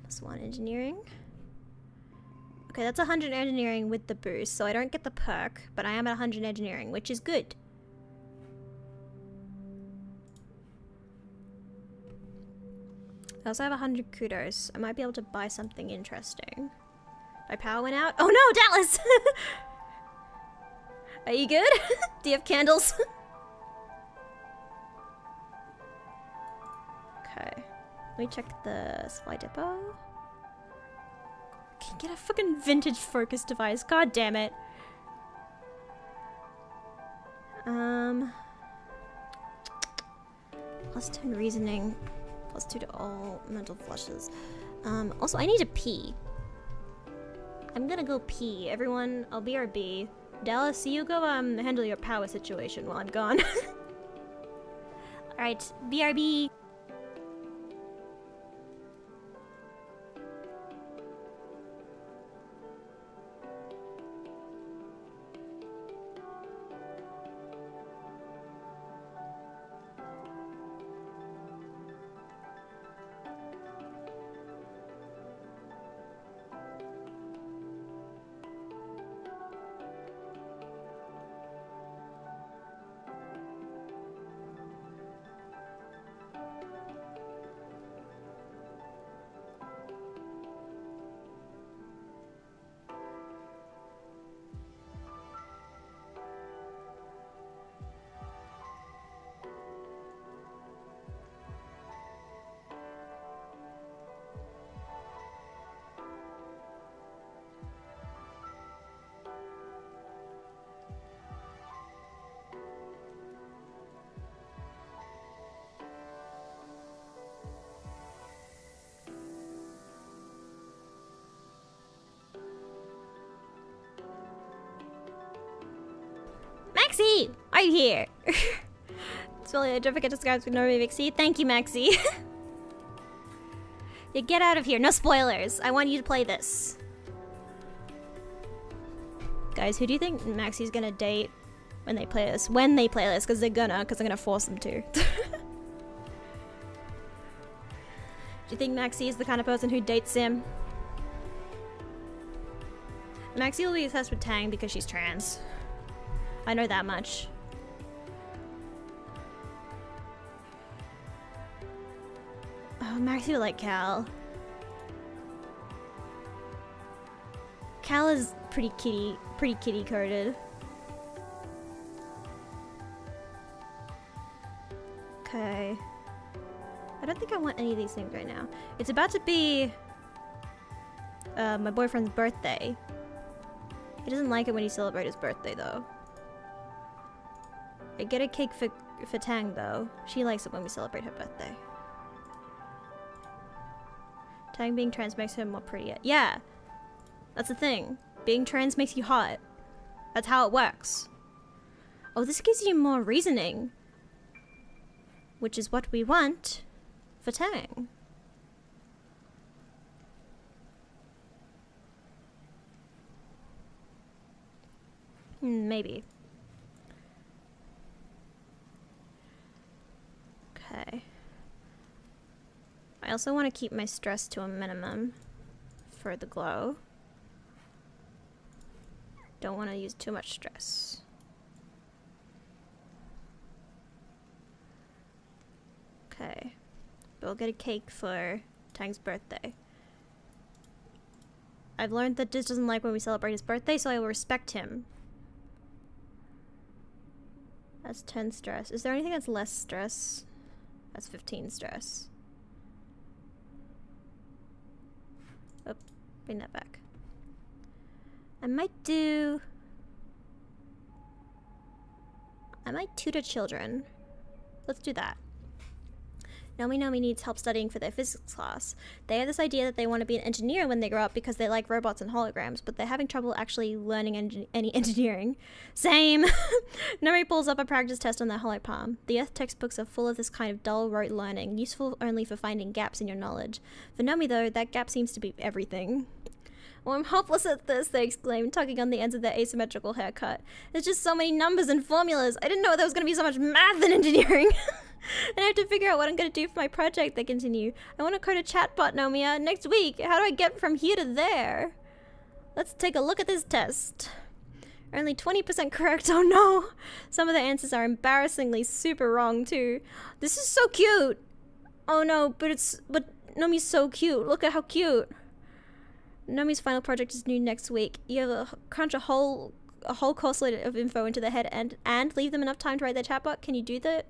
Plus 1 engineering. Okay, that's 100 engineering with the boost, so I don't get the perk, but I am at 100 engineering, which is good. I also have 100 kudos. I might be able to buy something interesting. My power went out. Oh no, Dallas! Are you good? Do you have candles? Okay. Let me check the supply depot. Can you get a fucking vintage focus device? God damn it. Plus 10 reasoning. Plus 2 to all mental flushes. Also, I need to pee. I'm gonna go pee. Everyone, I'll BRB. Dallas, you go handle your power situation while I'm gone. Alright, BRB. Maxie! Are you here? It's really, don't forget to subscribe to Nomia Vixie. Thank you, Maxie. Yeah, get out of here. No spoilers. I want you to play this. Guys, who do you think Maxie's gonna date when they play this? When they play this, because I'm gonna force them to. Do you think Maxie is the kind of person who dates Sim? Maxie will be obsessed with Tang because she's trans. I know that much. Oh, Maxie would like Cal. Cal is pretty kitty coded. Okay. I don't think I want any of these things right now. It's about to be my boyfriend's birthday. He doesn't like it when you celebrate his birthday though. I get a cake for Tang though. She likes it when we celebrate her birthday. Tang being trans makes her more pretty. Yeah, that's the thing. Being trans makes you hot. That's how it works. Oh, this gives you more reasoning. Which is what we want for Tang. Maybe. Okay. I I also want to keep my stress to a minimum for the glow. Don't want to use too much stress. Okay. We'll get a cake for Tang's birthday. I've learned that Diz doesn't like when we celebrate his birthday, so I will respect him. That's 10 stress. Is there anything that's less stress? That's 15 stress. Oh, bring that back. I might tutor children. Let's do that. Nomi needs help studying for their physics class. They have this idea that they want to be an engineer when they grow up because they like robots and holograms, but they're having trouble actually learning any engineering. Same! Nomi pulls up a practice test on their hollow palm. The Earth textbooks are full of this kind of dull rote learning, useful only for finding gaps in your knowledge. For Nomi though, that gap seems to be everything. Oh, I'm hopeless at this, they exclaim, tugging on the ends of their asymmetrical haircut. There's just so many numbers and formulas. I didn't know there was going to be so much math in engineering. And I have to figure out what I'm going to do for my project, they continue. I want to code a chatbot, Nomia, next week. How do I get from here to there? Let's take a look at this test. Only 20% correct, oh no! Some of the answers are embarrassingly super wrong, too. This is so cute! Oh no, but Nomi's so cute. Look at how cute. Nomi's final project is due next week. You have to crunch a whole course load of info into their head and leave them enough time to write their chatbot. Can you do that?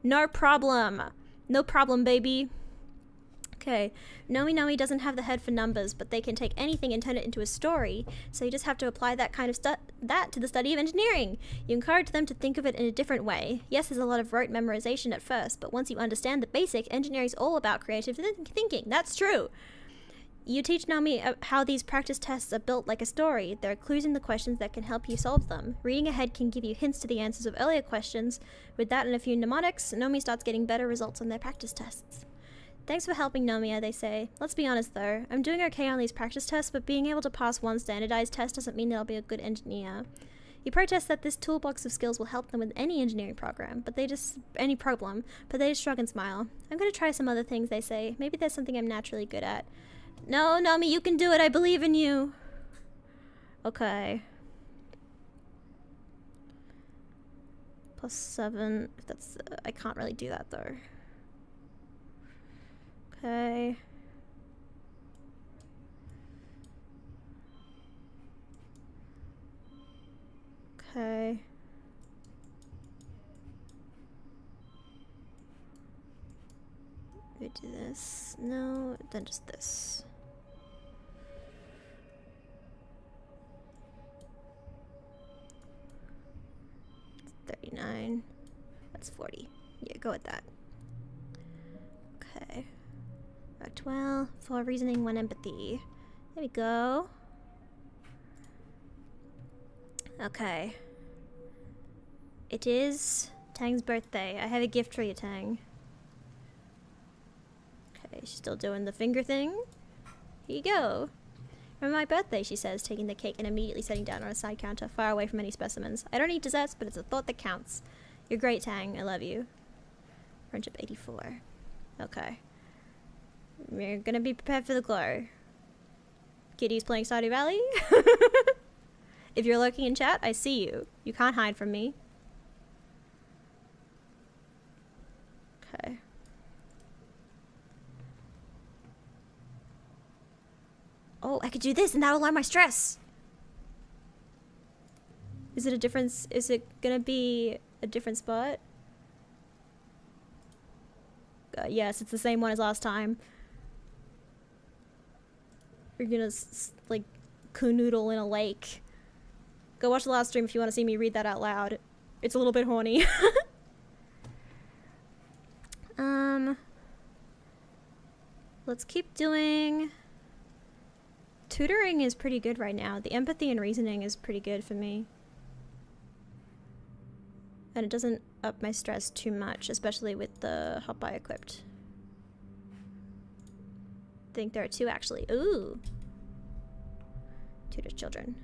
No problem. No problem, baby. Okay. Nomi doesn't have the head for numbers, but they can take anything and turn it into a story. So you just have to apply that kind of that to the study of engineering. You encourage them to think of it in a different way. Yes, there's a lot of rote memorization at first, but once you understand the basic, engineering is all about creative thinking. That's true. You teach Nomi how these practice tests are built like a story. There are clues in the questions that can help you solve them. Reading ahead can give you hints to the answers of earlier questions. With that and a few mnemonics, Nomi starts getting better results on their practice tests. Thanks for helping, Nomia, they say. Let's be honest though, I'm doing okay on these practice tests, but being able to pass one standardized test doesn't mean that I'll be a good engineer. You protest that this toolbox of skills will help them with any engineering program, but they just shrug and smile. I'm gonna try some other things, they say. Maybe there's something I'm naturally good at. No, Nomi, you can do it. I believe in you. Okay. +7. That's. I can't really do that though. Okay. Okay. We do this. No, then just this. It's 39. That's 40. Yeah, go with that. Okay. 12. 4 reasoning, 1 empathy. There we go. Okay. It is Tang's birthday. I have a gift for you, Tang. Okay, she's still doing the finger thing. Here you go. Remember my birthday, she says, taking the cake and immediately setting down on a side counter, far away from any specimens. I don't eat desserts, but it's a thought that counts. You're great, Tang. I love you. Friendship 84. Okay. We're gonna be prepared for the glow. Kitty's playing Stardew Valley. If you're lurking in chat, I see you. You can't hide from me. Okay. Oh, I could do this and that'll lower my stress. Is it a difference? Is it gonna be a different spot? Yes, it's the same one as last time. We're gonna like canoodle in a lake. Go watch the last stream if you want to see me read that out loud. It's a little bit horny. Let's keep doing... Tutoring is pretty good right now. The empathy and reasoning is pretty good for me. And it doesn't up my stress too much, especially with the hot buy equipped. I think there are 2 actually. Ooh! Tutor children.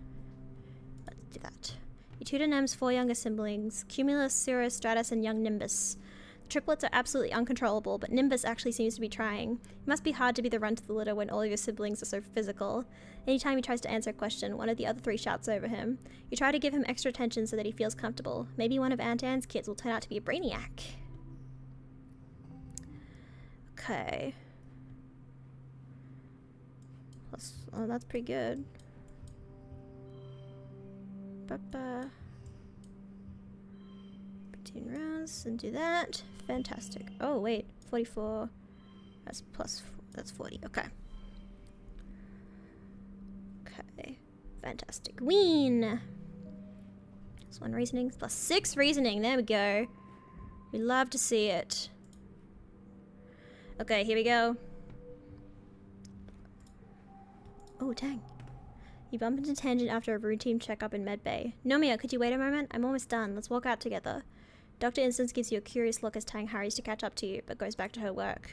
Let's do that. You tutor Nem's 4 younger siblings, Cumulus, Cirrus, Stratus, and young Nimbus. The triplets are absolutely uncontrollable, but Nimbus actually seems to be trying. It must be hard to be the runt of the litter when all of your siblings are so physical. Anytime he tries to answer a question, one of the other three shouts over him. You try to give him extra attention so that he feels comfortable. Maybe one of Aunt Anne's kids will turn out to be a brainiac. Okay. Oh, that's pretty good. 15 rounds and do that. Fantastic. Oh wait, 44. That's plus 4. That's 40. Okay. Okay. Fantastic. Ween. That's 1 reasoning. Plus 6 reasoning. There we go. We love to see it. Okay, here we go. Oh, dang. You bump into Tangent after a routine checkup in medbay. Nomia, could you wait a moment? I'm almost done. Let's walk out together. Dr. Instance gives you a curious look as Tang hurries to catch up to you, but goes back to her work.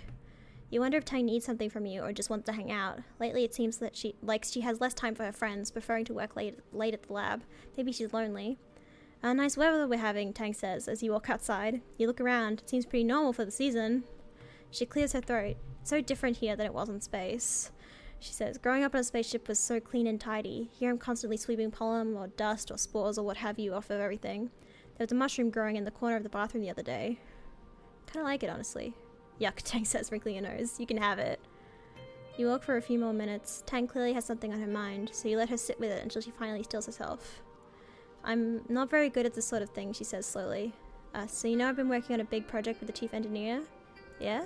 You wonder if Tang needs something from you or just wants to hang out. Lately it seems that she has less time for her friends, preferring to work late at the lab. Maybe she's lonely. Nice weather we're having, Tang says as you walk outside. You look around. It seems pretty normal for the season. She clears her throat. It's so different here than it was in space. She says, growing up on a spaceship was so clean and tidy. Here I'm constantly sweeping pollen or dust or spores or what have you off of everything. There was a mushroom growing in the corner of the bathroom the other day. Kinda like it, honestly. Yuck, Tang says, wrinkling her nose. You can have it. You walk for a few more minutes. Tang clearly has something on her mind, so you let her sit with it until she finally stills herself. I'm not very good at this sort of thing, she says slowly. So you know I've been working on a big project with the chief engineer? Yeah?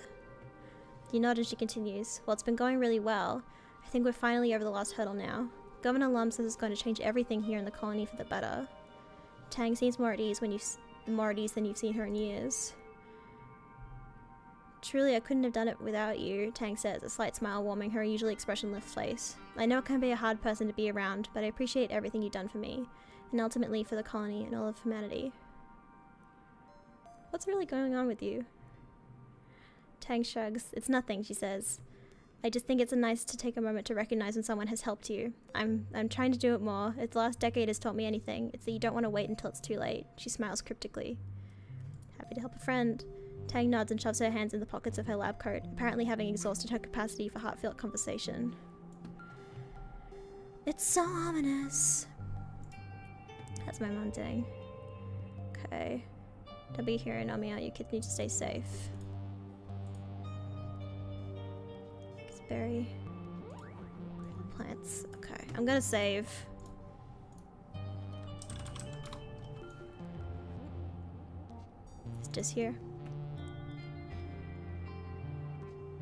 You nod and she continues. Well, it's been going really well. I think we're finally over the last hurdle now. Governor Lum says it's going to change everything here in the colony for the better. Tang seems more at ease than you've seen her in years. Truly, I couldn't have done it without you, Tang says, a slight smile warming her usually expressionless face. I know it can be a hard person to be around, but I appreciate everything you've done for me, and ultimately for the colony and all of humanity. What's really going on with you? Tang shrugs. It's nothing, she says. I just think it's nice to take a moment to recognize when someone has helped you. I'm trying to do it more. If the last decade has taught me anything, it's that you don't want to wait until it's too late. She smiles cryptically. Happy to help a friend. Tang nods and shoves her hands in the pockets of her lab coat, apparently having exhausted her capacity for heartfelt conversation. It's so ominous. That's my mom doing. Okay. Don't be here, Nomia. You kids need to stay safe. Berry. Plants. Okay, I'm gonna save. It's just here.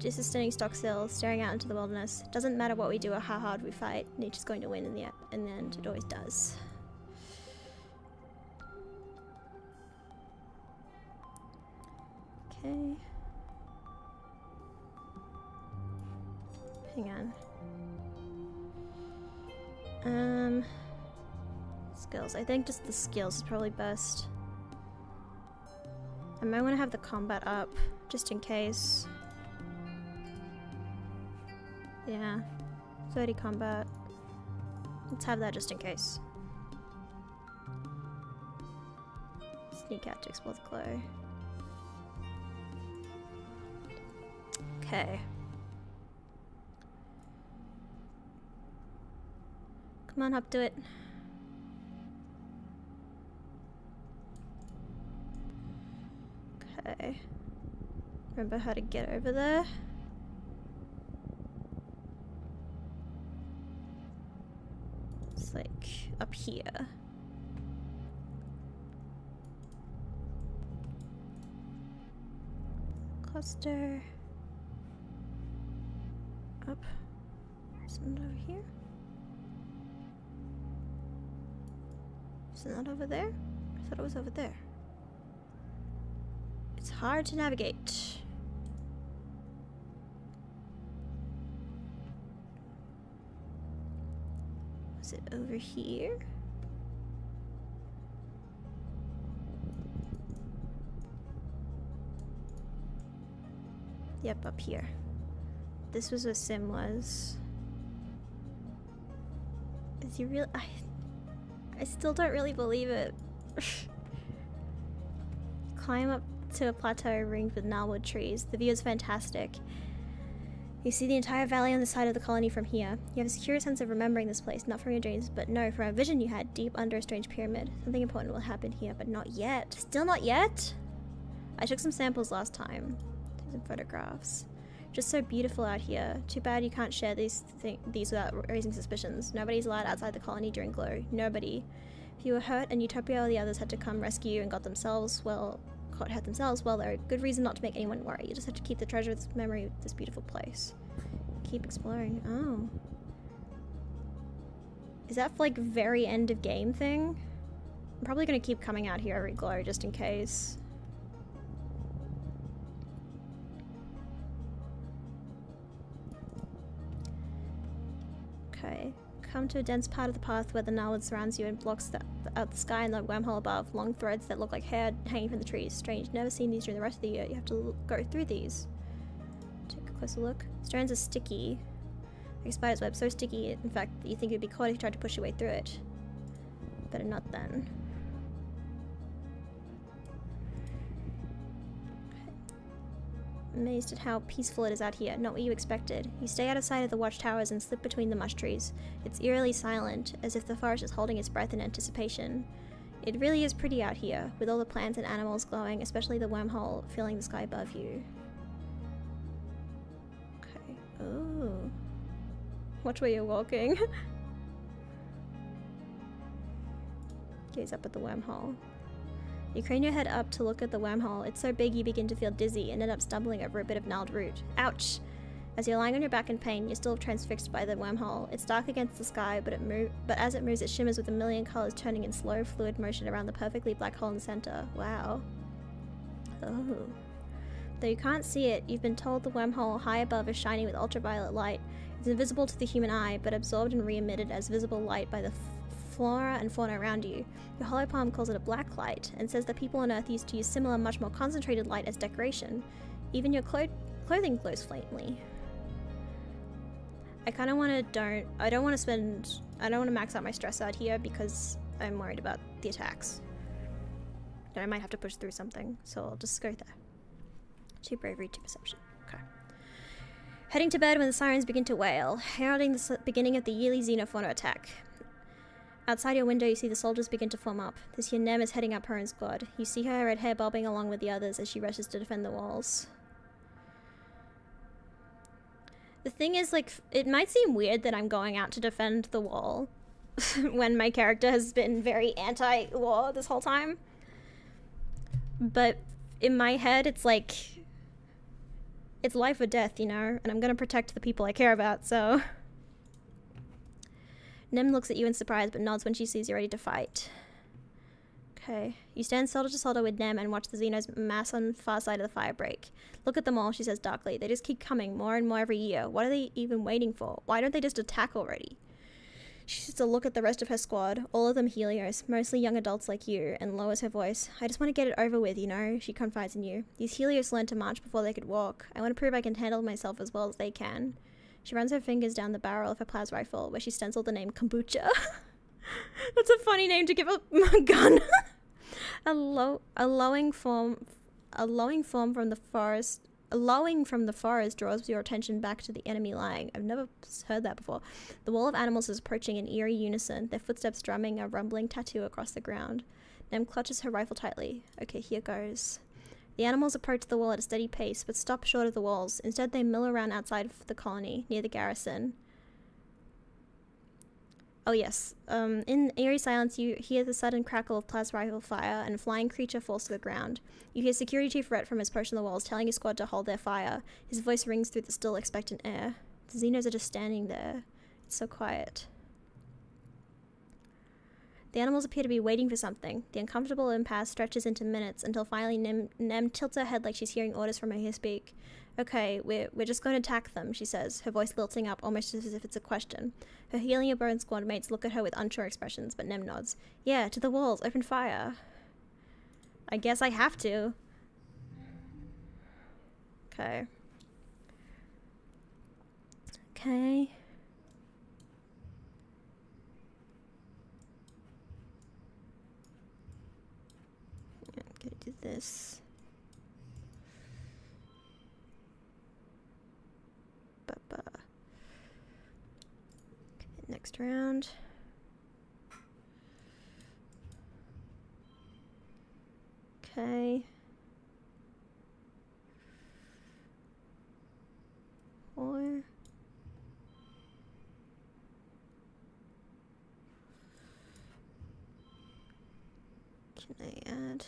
Just standing stock still, staring out into the wilderness. Doesn't matter what we do or how hard we fight, nature's going to win in the end. It always does. Okay. Hang on. Skills. I think just the skills is probably best. I might want to have the combat up, just in case. Yeah. 30 combat. Let's have that just in case. Sneak out to explore the glow. Okay. Come on, up to it. Okay. Remember how to get over there? It's like up here. Cluster. Up. Isn't it over here? Is it not over there? I thought it was over there. It's hard to navigate. Is it over here? Yep, up here. This was where Sim was. Is he real? I still don't really believe it. Climb up to a plateau ringed with gnarlwood trees. The view is fantastic. You see the entire valley on the side of the colony from here. You have a secure sense of remembering this place, not from your dreams, but no, from a vision you had deep under a strange pyramid. Something important will happen here, but not yet. Still not yet? I took some samples last time. Took some photographs. Just so beautiful out here. Too bad you can't share these without raising suspicions. Nobody's allowed outside the colony during glow. Nobody. If you were hurt and Utopia or the others had to come rescue you and got themselves, well, hurt themselves, well, there are good reason not to make anyone worry. You just have to keep the treasure of this memory of this beautiful place. Keep exploring. Oh. Is that like very end of game thing? I'm probably gonna keep coming out here every glow just in case. Okay. Come to a dense part of the path where the gnarlwood surrounds you and blocks out the sky and the wormhole above. Long threads that look like hair hanging from the trees. Strange. Never seen these during the rest of the year. You have to go through these. Take a closer look. Strands are sticky. Like a spider's web. So sticky, in fact, that you think you'd be caught if you tried to push your way through it. Better not then. Amazed at how peaceful it is out here. Not what you expected. You stay out of sight of the watchtowers and slip between the mush trees. It's eerily silent, as if the forest is holding its breath in anticipation. It really is pretty out here, with all the plants and animals glowing, especially the wormhole filling the sky above you. Okay. Oh. Watch where you're walking. Gaze up at the wormhole. You crane your head up to look at the wormhole. It's so big you begin to feel dizzy and end up stumbling over a bit of gnarled root. Ouch! As you're lying on your back in pain, you're still transfixed by the wormhole. It's dark against the sky, but as it moves, it shimmers with a million colors, turning in slow, fluid motion around the perfectly black hole in the center. Wow. Oh. Though you can't see it, you've been told the wormhole high above is shining with ultraviolet light. It's invisible to the human eye, but absorbed and re-emitted as visible light by the flora and fauna around you. Your hollow palm calls it a black light, and says that people on Earth used to use similar, much more concentrated light as decoration. Even your clothing glows faintly. I kind of want to I don't want to max out my stress out here because I'm worried about the attacks. And I might have to push through something, so I'll just go there. 2 bravery, 2 perception. Okay. Heading to bed when the sirens begin to wail, heralding the beginning of the yearly xenofauna attack. Outside your window, you see the soldiers begin to form up. This year, Nem is heading up her own squad. You see her red hair bobbing along with the others as she rushes to defend the walls. The thing is, like, it might seem weird that I'm going out to defend the wall when my character has been very anti-war this whole time. But in my head, it's like, it's life or death, you know? And I'm gonna protect the people I care about, so... Nem looks at you in surprise, but nods when she sees you're ready to fight. Okay. You stand shoulder to shoulder with Nem and watch the Xenos mass on the far side of the fire break. Look at them all, she says darkly. They just keep coming, more and more every year. What are they even waiting for? Why don't they just attack already? She shoots a look at the rest of her squad, all of them Helios, mostly young adults like you, and lowers her voice. I just want to get it over with, you know, she confides in you. These Helios learned to march before they could walk. I want to prove I can handle myself as well as they can. She runs her fingers down the barrel of her plas rifle, where she stenciled the name Kombucha. That's a funny name to give a gun. A lowing from the forest draws your attention back to the enemy lying. I've never heard that before. The wall of animals is approaching in eerie unison, their footsteps drumming a rumbling tattoo across the ground. Nem clutches her rifle tightly. Okay, here goes. The animals approach the wall at a steady pace, but stop short of the walls. Instead, they mill around outside of the colony, near the garrison. Oh yes. In eerie silence, you hear the sudden crackle of plas rifle fire, and a flying creature falls to the ground. You hear Security Chief Rhett from his post on the walls telling his squad to hold their fire. His voice rings through the still, expectant air. The Xenos are just standing there. It's so quiet. The animals appear to be waiting for something. The uncomfortable impasse stretches into minutes until finally Nem tilts her head like she's hearing orders from her speak. Okay, we're just going to attack them, she says, her voice lilting up almost as if it's a question. Her helium-burned squad mates look at her with unsure expressions, but Nem nods. Yeah, to the walls, open fire. I guess I have to. Okay. Okay. I'm gonna do this. Next round. Okay. 4. Can I add?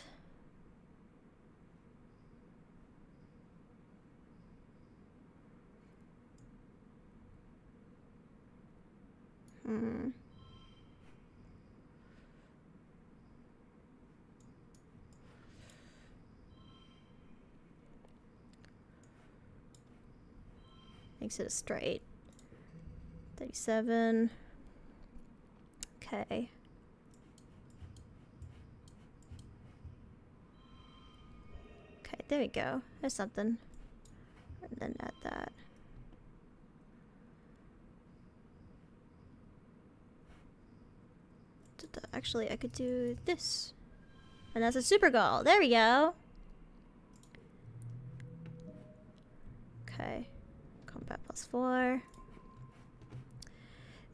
Makes it a straight. 37. Okay. Okay, there we go. There's something. And then add that. Actually, I could do this. And that's a super goal. There we go. Okay. Combat +4.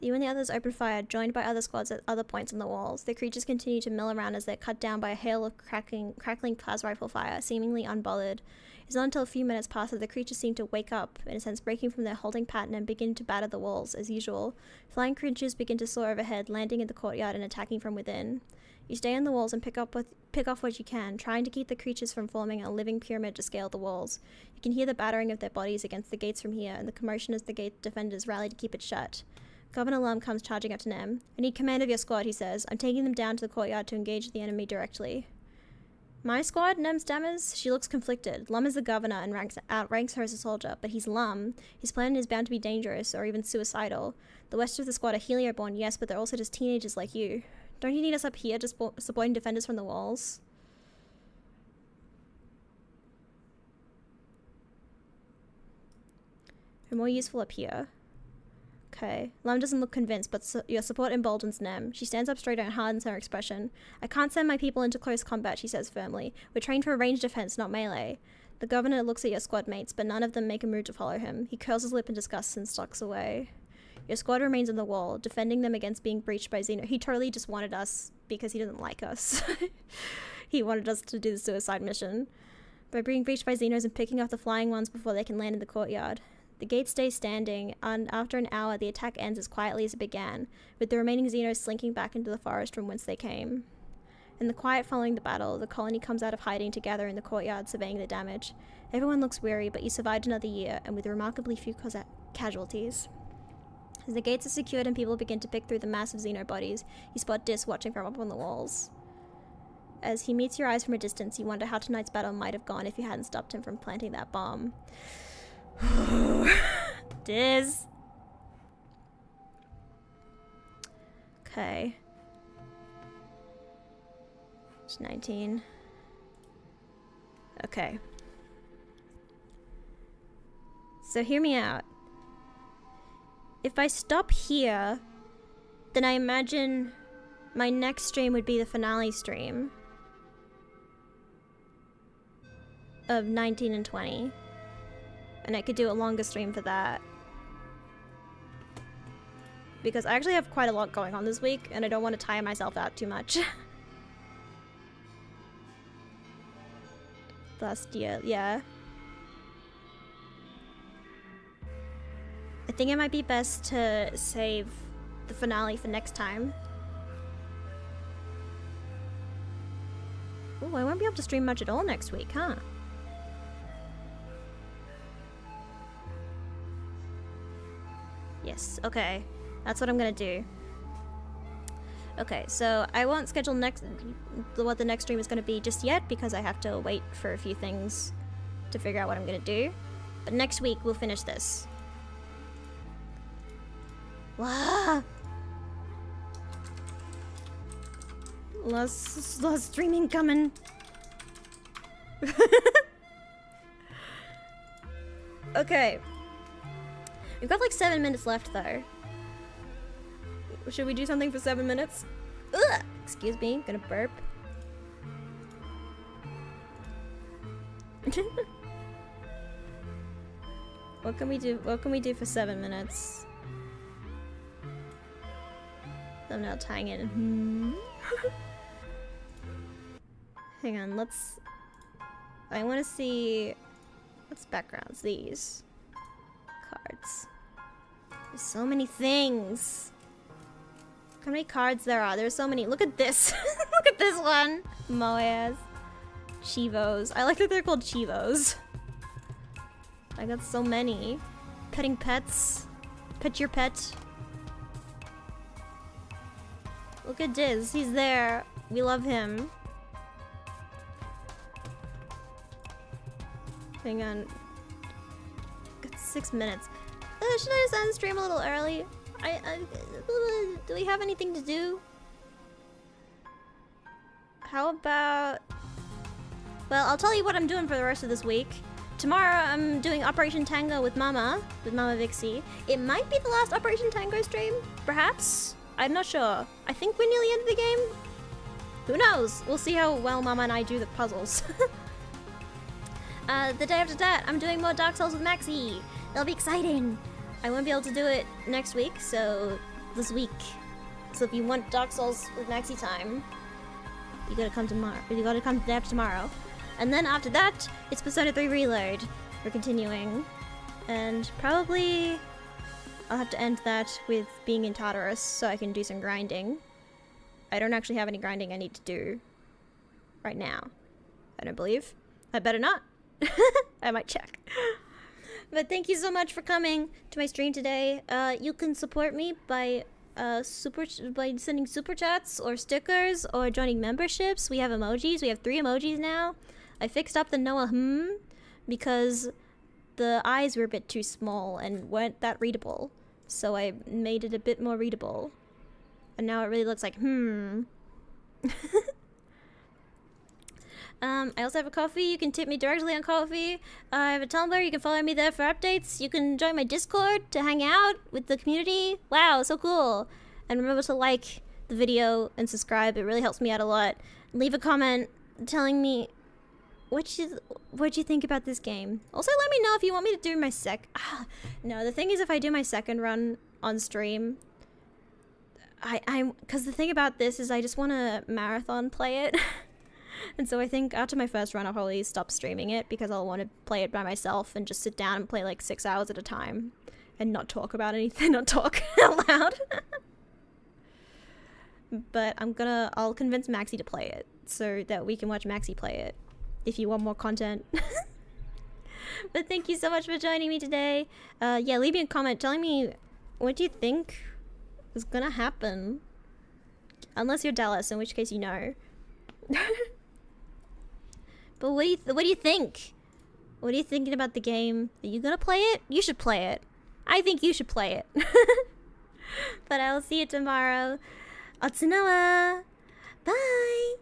You and the others open fire, joined by other squads at other points on the walls. The creatures continue to mill around as they're cut down by a hail of crackling plasma rifle fire, seemingly unbothered. It's not until a few minutes pass that the creatures seem to wake up, in a sense breaking from their holding pattern and begin to batter the walls, as usual. Flying creatures begin to soar overhead, landing in the courtyard and attacking from within. You stay on the walls and pick off what you can, trying to keep the creatures from forming a living pyramid to scale the walls. You can hear the battering of their bodies against the gates from here, and the commotion as the gate defenders rally to keep it shut. Governor Lum comes charging up to Nem. I need command of your squad, he says. I'm taking them down to the courtyard to engage the enemy directly. My squad? Nem stammers. She looks conflicted. Lum is the governor and outranks her as a soldier, but he's Lum. His plan is bound to be dangerous, or even suicidal. The rest of the squad are Helioborn, yes, but they're also just teenagers like you. Don't you need us up here, just supporting defenders from the walls? We're more useful up here. Okay. Lum doesn't look convinced, but your support emboldens Nem. She stands up straighter and hardens her expression. I can't send my people into close combat, she says firmly. We're trained for ranged defense, not melee. The governor looks at your squad mates, but none of them make a move to follow him. He curls his lip in disgust and stalks away. Your squad remains on the wall, defending them against being breached by Xeno. He totally just wanted us because he doesn't like us. He wanted us to do the suicide mission. By being breached by Xenos and picking off the flying ones before they can land in the courtyard. The gate stays standing, and after an hour, the attack ends as quietly as it began, with the remaining Xenos slinking back into the forest from whence they came. In the quiet following the battle, the colony comes out of hiding together in the courtyard, surveying the damage. Everyone looks weary, but you survived another year, and with remarkably few casualties. As the gates are secured and people begin to pick through the massive Xeno bodies, you spot Dis watching from up on the walls. As he meets your eyes from a distance, you wonder how tonight's battle might have gone if you hadn't stopped him from planting that bomb. Diz. Okay. It's 19. Okay. So hear me out. If I stop here, then I imagine my next stream would be the finale stream of 19 and 20. And I could do a longer stream for that. Because I actually have quite a lot going on this week, and I don't want to tire myself out too much. Last year, yeah. I think it might be best to save the finale for next time. Ooh, I won't be able to stream much at all next week, huh? Yes, okay. That's what I'm gonna do. Okay, so I won't schedule what the next stream is gonna be just yet because I have to wait for a few things to figure out what I'm gonna do. But next week we'll finish this. Wow. Last streaming coming. Okay. We've got like 7 minutes left though. Should we do something for 7 minutes? Ugh! Excuse me, gonna burp. What can we do for 7 minutes? Thumbnail tying in. Hang on, I want to see... What's backgrounds? These. Cards. There's so many things. Look how many cards there are. There's so many. Look at this. Look at this one. Moas. Chivos. I like that they're called Chivos. I got so many. Petting pets. Pet your pet. Look at Diz. He's there. We love him. Hang on. Got 6 minutes. Should I just end stream a little early? Do we have anything to do? How about... Well, I'll tell you what I'm doing for the rest of this week. Tomorrow, I'm doing Operation Tango with Mama Vixie. It might be the last Operation Tango stream, perhaps? I'm not sure. I think we're near the end of the game. Who knows? We'll see how well Mama and I do the puzzles. The day after that, I'm doing more Dark Souls with Maxie. That'll be exciting. I won't be able to do it next week, so this week. So if you want Dark Souls with Maxie time, you gotta come tomorrow. You gotta come the day after tomorrow. And then after that, it's Persona 3 Reload. We're continuing. And probably I'll have to end that with being in Tartarus so I can do some grinding. I don't actually have any grinding I need to do right now. I don't believe. I better not. I might check. But thank you so much for coming to my stream today. You can support me by sending super chats or stickers or joining memberships. We have emojis. We have 3 emojis now. I fixed up the Noah because the eyes were a bit too small and weren't that readable. So I made it a bit more readable. And now it really looks like I also have a coffee. You can tip me directly on coffee. I have a Tumblr. You can follow me there for updates. You can join my Discord to hang out with the community. Wow, so cool. And remember to like the video and subscribe. It really helps me out a lot. Leave a comment telling me what you think about this game. Also, let me know if you want me to do my No, the thing is, if I do my second run on stream, because the thing about this is I just want to marathon play it. And so I think after my first run, I'll probably stop streaming it because I'll want to play it by myself and just sit down and play like 6 hours at a time and not talk about anything, not talk out loud. But I'll convince Maxie to play it so that we can watch Maxie play it if you want more content. But thank you so much for joining me today. Yeah, leave me a comment telling me what do you think is gonna happen. Unless you're Dallas, in which case you know. But what do you think? What are you thinking about the game? Are you gonna play it? You should play it. I think you should play it. But I will see you tomorrow. Otsunoa! Bye!